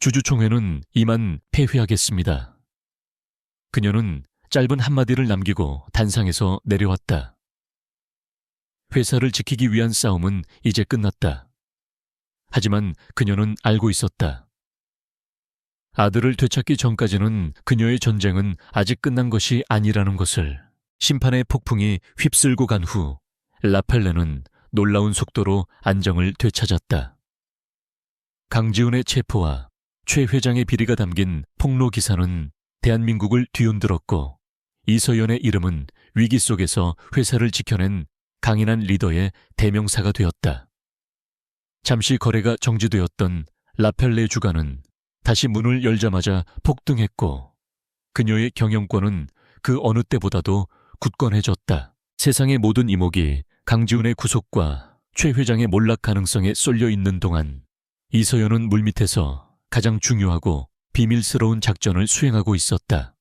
주주총회는 이만 폐회하겠습니다. 그녀는 짧은 한마디를 남기고 단상에서 내려왔다. 회사를 지키기 위한 싸움은 이제 끝났다. 하지만 그녀는 알고 있었다. 아들을 되찾기 전까지는 그녀의 전쟁은 아직 끝난 것이 아니라는 것을. 심판의 폭풍이 휩쓸고 간 후 라펠레는 놀라운 속도로 안정을 되찾았다. 강지훈의 체포와 최 회장의 비리가 담긴 폭로 기사는 대한민국을 뒤흔들었고 이서연의 이름은 위기 속에서 회사를 지켜낸 강인한 리더의 대명사가 되었다. 잠시 거래가 정지되었던 라펠레 주가는 다시 문을 열자마자 폭등했고 그녀의 경영권은 그 어느 때보다도 굳건해졌다. 세상의 모든 이목이 강지훈의 구속과 최 회장의 몰락 가능성에 쏠려 있는 동안 이서연은 물밑에서 가장 중요하고 비밀스러운 작전을 수행하고 있었다.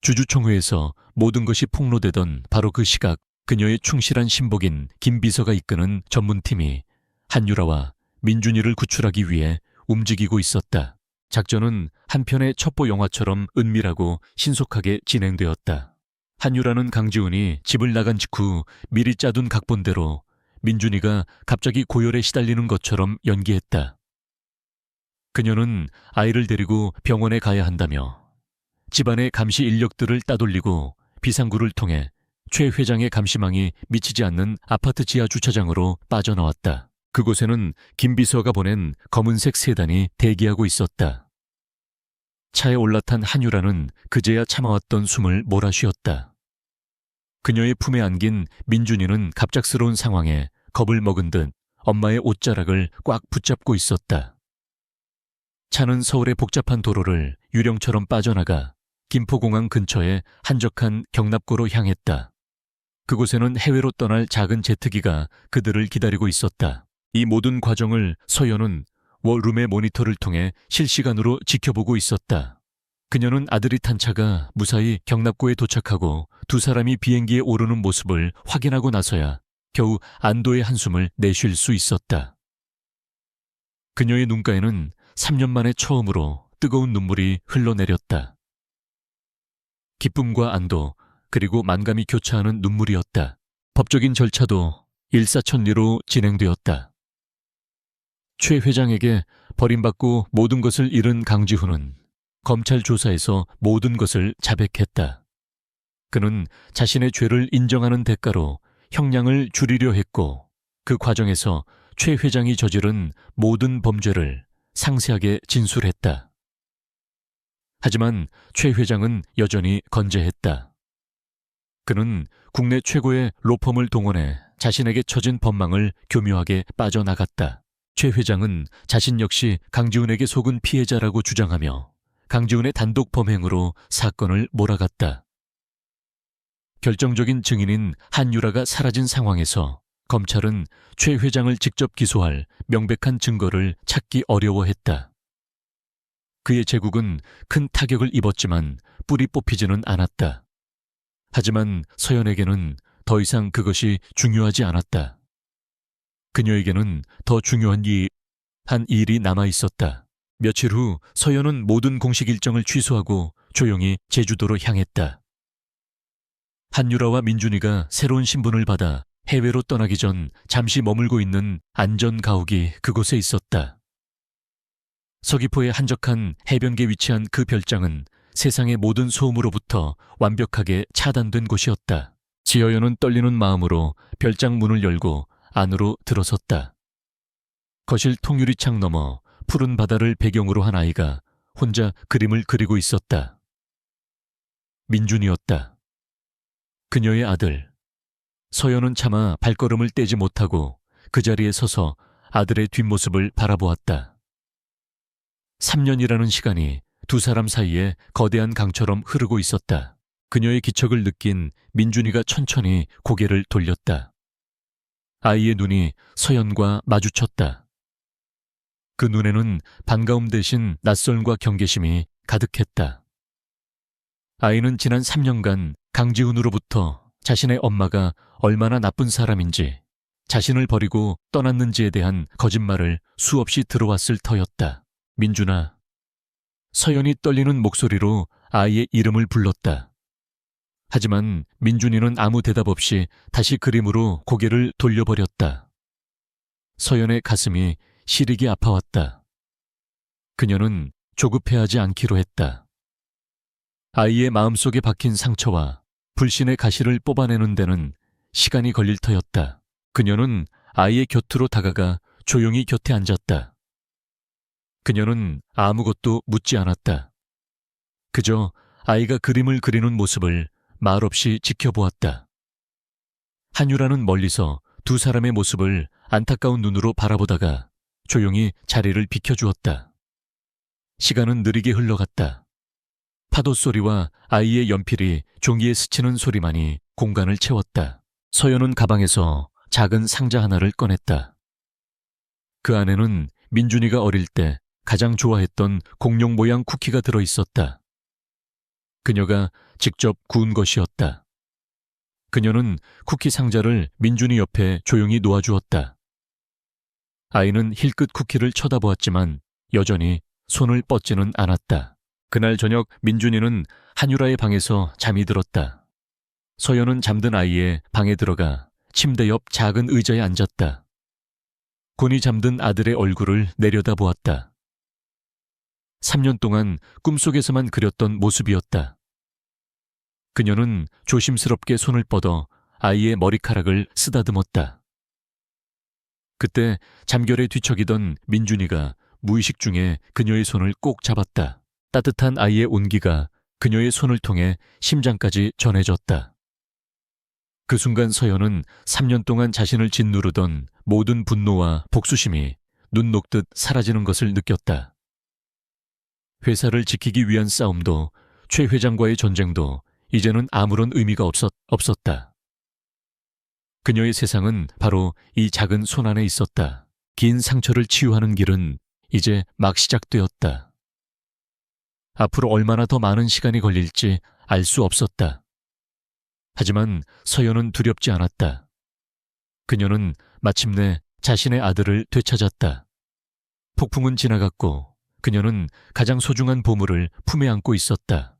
주주총회에서 모든 것이 폭로되던 바로 그 시각 그녀의 충실한 신복인 김 비서가 이끄는 전문팀이 한유라와 민준이를 구출하기 위해 움직이고 있었다. 작전은 한 편의 첩보 영화처럼 은밀하고 신속하게 진행되었다. 한유라는 강지훈이 집을 나간 직후 미리 짜둔 각본대로 민준이가 갑자기 고열에 시달리는 것처럼 연기했다. 그녀는 아이를 데리고 병원에 가야 한다며 집안의 감시 인력들을 따돌리고 비상구를 통해 최 회장의 감시망이 미치지 않는 아파트 지하 주차장으로 빠져나왔다. 그곳에는 김 비서가 보낸 검은색 세단이 대기하고 있었다. 차에 올라탄 한유라는 그제야 참아왔던 숨을 몰아쉬었다. 그녀의 품에 안긴 민준이는 갑작스러운 상황에 겁을 먹은 듯 엄마의 옷자락을 꽉 붙잡고 있었다. 차는 서울의 복잡한 도로를 유령처럼 빠져나가 김포공항 근처의 한적한 경납고로 향했다. 그곳에는 해외로 떠날 작은 제트기가 그들을 기다리고 있었다. 이 모든 과정을 서연은 원룸의 모니터를 통해 실시간으로 지켜보고 있었다. 그녀는 아들이 탄 차가 무사히 경납고에 도착하고 두 사람이 비행기에 오르는 모습을 확인하고 나서야 겨우 안도의 한숨을 내쉴 수 있었다. 그녀의 눈가에는 3년 만에 처음으로 뜨거운 눈물이 흘러내렸다. 기쁨과 안도 그리고 만감이 교차하는 눈물이었다. 법적인 절차도 일사천리로 진행되었다. 최 회장에게 버림받고 모든 것을 잃은 강지훈은 검찰 조사에서 모든 것을 자백했다. 그는 자신의 죄를 인정하는 대가로 형량을 줄이려 했고 그 과정에서 최 회장이 저지른 모든 범죄를 상세하게 진술했다. 하지만 최 회장은 여전히 건재했다. 그는 국내 최고의 로펌을 동원해 자신에게 처진 법망을 교묘하게 빠져나갔다. 최 회장은 자신 역시 강지훈에게 속은 피해자라고 주장하며 강지훈의 단독 범행으로 사건을 몰아갔다. 결정적인 증인인 한유라가 사라진 상황에서 검찰은 최 회장을 직접 기소할 명백한 증거를 찾기 어려워했다. 그의 제국은 큰 타격을 입었지만 뿌리 뽑히지는 않았다. 하지만 서연에게는 더 이상 그것이 중요하지 않았다. 그녀에게는 더 중요한 한 일이 남아 있었다. 며칠 후 서연은 모든 공식 일정을 취소하고 조용히 제주도로 향했다. 한유라와 민준이가 새로운 신분을 받아 해외로 떠나기 전 잠시 머물고 있는 안전 가옥이 그곳에 있었다. 서귀포의 한적한 해변가에 위치한 그 별장은 세상의 모든 소음으로부터 완벽하게 차단된 곳이었다. 지어연은 떨리는 마음으로 별장 문을 열고 안으로 들어섰다. 거실 통유리창 너머 푸른 바다를 배경으로 한 아이가 혼자 그림을 그리고 있었다. 민준이었다. 그녀의 아들. 서연은 차마 발걸음을 떼지 못하고 그 자리에 서서 아들의 뒷모습을 바라보았다. 3년이라는 시간이 두 사람 사이에 거대한 강처럼 흐르고 있었다. 그녀의 기척을 느낀 민준이가 천천히 고개를 돌렸다. 아이의 눈이 서연과 마주쳤다. 그 눈에는 반가움 대신 낯설과 경계심이 가득했다. 아이는 지난 3년간 강지훈으로부터 자신의 엄마가 얼마나 나쁜 사람인지, 자신을 버리고 떠났는지에 대한 거짓말을 수없이 들어왔을 터였다. 민준아, 서연이 떨리는 목소리로 아이의 이름을 불렀다. 하지만 민준이는 아무 대답 없이 다시 그림으로 고개를 돌려버렸다. 서연의 가슴이 시리게 아파왔다. 그녀는 조급해하지 않기로 했다. 아이의 마음속에 박힌 상처와 불신의 가시를 뽑아내는 데는 시간이 걸릴 터였다. 그녀는 아이의 곁으로 다가가 조용히 곁에 앉았다. 그녀는 아무것도 묻지 않았다. 그저 아이가 그림을 그리는 모습을 말없이 지켜보았다. 한유라는 멀리서 두 사람의 모습을 안타까운 눈으로 바라보다가 조용히 자리를 비켜주었다. 시간은 느리게 흘러갔다. 파도 소리와 아이의 연필이 종이에 스치는 소리만이 공간을 채웠다. 서연은 가방에서 작은 상자 하나를 꺼냈다. 그 안에는 민준이가 어릴 때 가장 좋아했던 공룡 모양 쿠키가 들어있었다. 그녀가 직접 구운 것이었다. 그녀는 쿠키 상자를 민준이 옆에 조용히 놓아주었다. 아이는 힐끗 쿠키를 쳐다보았지만 여전히 손을 뻗지는 않았다. 그날 저녁 민준이는 한유라의 방에서 잠이 들었다. 서연은 잠든 아이의 방에 들어가 침대 옆 작은 의자에 앉았다. 곤히 잠든 아들의 얼굴을 내려다보았다. 3년 동안 꿈속에서만 그렸던 모습이었다. 그녀는 조심스럽게 손을 뻗어 아이의 머리카락을 쓰다듬었다. 그때 잠결에 뒤척이던 민준이가 무의식 중에 그녀의 손을 꼭 잡았다. 따뜻한 아이의 온기가 그녀의 손을 통해 심장까지 전해졌다. 그 순간 서연은 3년 동안 자신을 짓누르던 모든 분노와 복수심이 눈 녹듯 사라지는 것을 느꼈다. 회사를 지키기 위한 싸움도 최 회장과의 전쟁도 이제는 아무런 의미가 없었다. 그녀의 세상은 바로 이 작은 손 안에 있었다. 긴 상처를 치유하는 길은 이제 막 시작되었다. 앞으로 얼마나 더 많은 시간이 걸릴지 알 수 없었다. 하지만 서연은 두렵지 않았다. 그녀는 마침내 자신의 아들을 되찾았다. 폭풍은 지나갔고 그녀는 가장 소중한 보물을 품에 안고 있었다.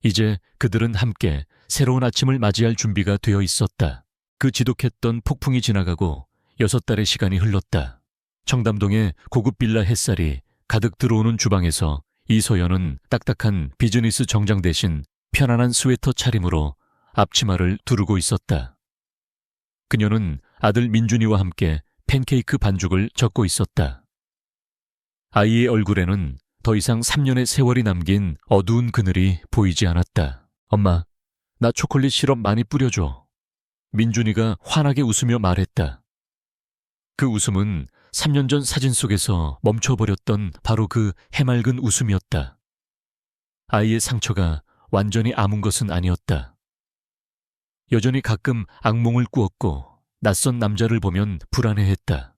이제 그들은 함께 새로운 아침을 맞이할 준비가 되어 있었다. 그 지독했던 폭풍이 지나가고 6달의 시간이 흘렀다. 청담동의 고급 빌라 햇살이 가득 들어오는 주방에서 이서연은 딱딱한 비즈니스 정장 대신 편안한 스웨터 차림으로 앞치마를 두르고 있었다. 그녀는 아들 민준이와 함께 팬케이크 반죽을 젓고 있었다. 아이의 얼굴에는 더 이상 3년의 세월이 남긴 어두운 그늘이 보이지 않았다. 엄마, 나 초콜릿 시럽 많이 뿌려줘. 민준이가 환하게 웃으며 말했다. 그 웃음은 3년 전 사진 속에서 멈춰버렸던 바로 그 해맑은 웃음이었다. 아이의 상처가 완전히 아문 것은 아니었다. 여전히 가끔 악몽을 꾸었고 낯선 남자를 보면 불안해했다.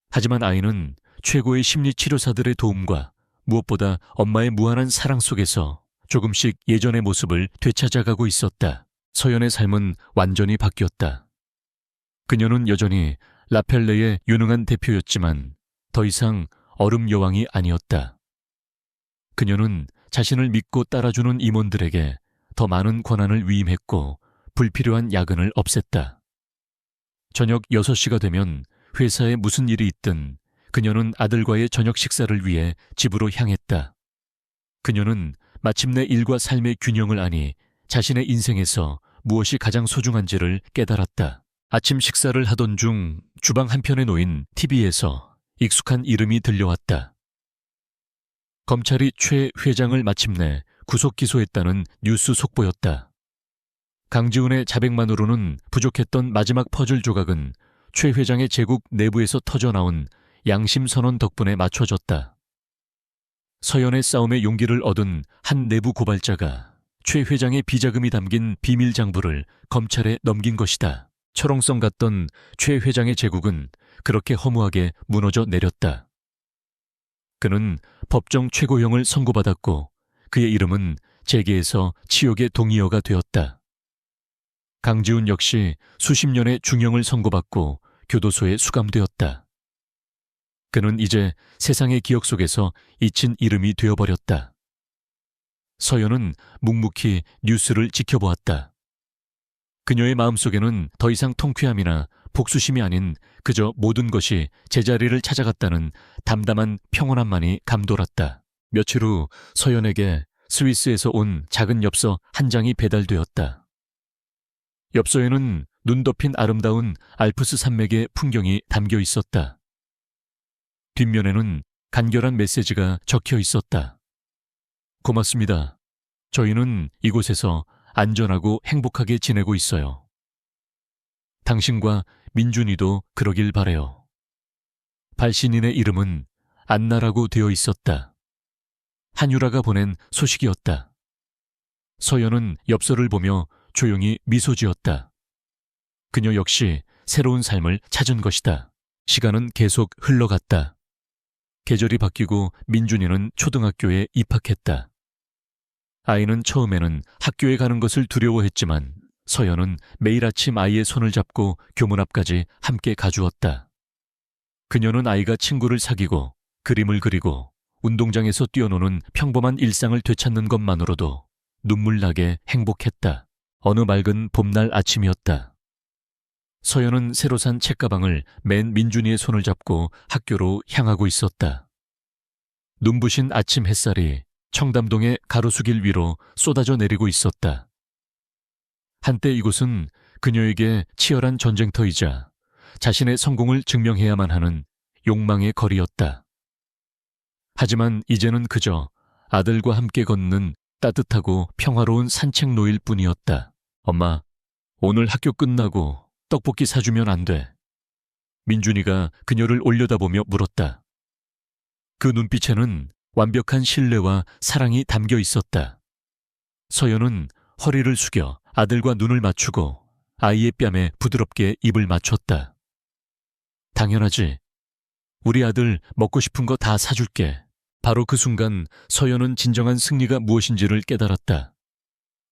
하지만 아이는 최고의 심리치료사들의 도움과 무엇보다 엄마의 무한한 사랑 속에서 조금씩 예전의 모습을 되찾아가고 있었다. 서연의 삶은 완전히 바뀌었다. 그녀는 여전히 라펠레의 유능한 대표였지만 더 이상 얼음 여왕이 아니었다. 그녀는 자신을 믿고 따라주는 임원들에게 더 많은 권한을 위임했고 불필요한 야근을 없앴다. 저녁 6시가 되면 회사에 무슨 일이 있든 그녀는 아들과의 저녁 식사를 위해 집으로 향했다. 그녀는 마침내 일과 삶의 균형을 아니 자신의 인생에서 무엇이 가장 소중한지를 깨달았다. 아침 식사를 하던 중 주방 한편에 놓인 TV에서 익숙한 이름이 들려왔다. 검찰이 최 회장을 마침내 구속 기소했다는 뉴스 속보였다. 강지훈의 자백만으로는 부족했던 마지막 퍼즐 조각은 최 회장의 제국 내부에서 터져나온 양심선언 덕분에 맞춰졌다. 서연의 싸움에 용기를 얻은 한 내부 고발자가 최 회장의 비자금이 담긴 비밀 장부를 검찰에 넘긴 것이다. 철옹성 같던 최 회장의 제국은 그렇게 허무하게 무너져 내렸다. 그는 법정 최고형을 선고받았고 그의 이름은 재계에서 치욕의 동의어가 되었다. 강지훈 역시 수십 년의 중형을 선고받고 교도소에 수감되었다. 그는 이제 세상의 기억 속에서 잊힌 이름이 되어버렸다. 서연은 묵묵히 뉴스를 지켜보았다. 그녀의 마음속에는 더 이상 통쾌함이나 복수심이 아닌 그저 모든 것이 제자리를 찾아갔다는 담담한 평온함만이 감돌았다. 며칠 후 서연에게 스위스에서 온 작은 엽서 한 장이 배달되었다. 엽서에는 눈 덮인 아름다운 알프스 산맥의 풍경이 담겨 있었다. 뒷면에는 간결한 메시지가 적혀 있었다. 고맙습니다. 저희는 이곳에서 안전하고 행복하게 지내고 있어요. 당신과 민준이도 그러길 바래요. 발신인의 이름은 안나라고 되어 있었다. 한유라가 보낸 소식이었다. 서연은 엽서를 보며 조용히 미소 지었다. 그녀 역시 새로운 삶을 찾은 것이다. 시간은 계속 흘러갔다. 계절이 바뀌고 민준이는 초등학교에 입학했다. 아이는 처음에는 학교에 가는 것을 두려워했지만 서연은 매일 아침 아이의 손을 잡고 교문 앞까지 함께 가주었다. 그녀는 아이가 친구를 사귀고 그림을 그리고 운동장에서 뛰어노는 평범한 일상을 되찾는 것만으로도 눈물나게 행복했다. 어느 맑은 봄날 아침이었다. 서연은 새로 산 책가방을 맨 민준이의 손을 잡고 학교로 향하고 있었다. 눈부신 아침 햇살이 청담동의 가로수길 위로 쏟아져 내리고 있었다. 한때 이곳은 그녀에게 치열한 전쟁터이자 자신의 성공을 증명해야만 하는 욕망의 거리였다. 하지만 이제는 그저 아들과 함께 걷는 따뜻하고 평화로운 산책로일 뿐이었다. 엄마, 오늘 학교 끝나고 떡볶이 사주면 안 돼. 민준이가 그녀를 올려다보며 물었다. 그 눈빛에는 완벽한 신뢰와 사랑이 담겨 있었다. 서연은 허리를 숙여 아들과 눈을 맞추고 아이의 뺨에 부드럽게 입을 맞췄다. 당연하지. 우리 아들 먹고 싶은 거 다 사줄게. 바로 그 순간 서연은 진정한 승리가 무엇인지를 깨달았다.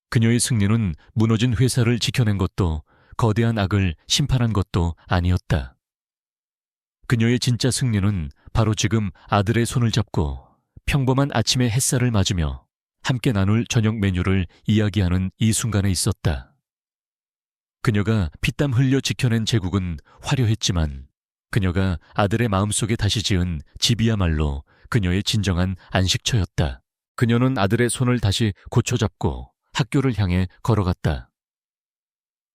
그녀의 승리는 무너진 회사를 지켜낸 것도 거대한 악을 심판한 것도 아니었다. 그녀의 진짜 승리는 바로 지금 아들의 손을 잡고 평범한 아침의 햇살을 맞으며 함께 나눌 저녁 메뉴를 이야기하는 이 순간에 있었다. 그녀가 피땀 흘려 지켜낸 제국은 화려했지만 그녀가 아들의 마음속에 다시 지은 집이야말로 그녀의 진정한 안식처였다. 그녀는 아들의 손을 다시 고쳐잡고 학교를 향해 걸어갔다.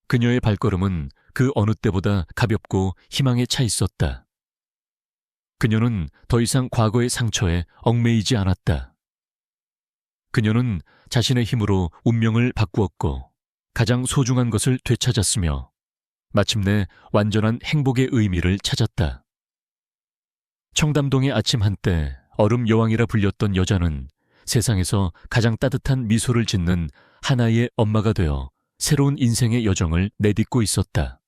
그녀의 발걸음은 그 어느 때보다 가볍고 희망에 차 있었다. 그녀는 더 이상 과거의 상처에 얽매이지 않았다. 그녀는 자신의 힘으로 운명을 바꾸었고 가장 소중한 것을 되찾았으며 마침내 완전한 행복의 의미를 찾았다. 청담동의 아침 한때 얼음 여왕이라 불렸던 여자는 세상에서 가장 따뜻한 미소를 짓는 하나의 엄마가 되어 새로운 인생의 여정을 내딛고 있었다.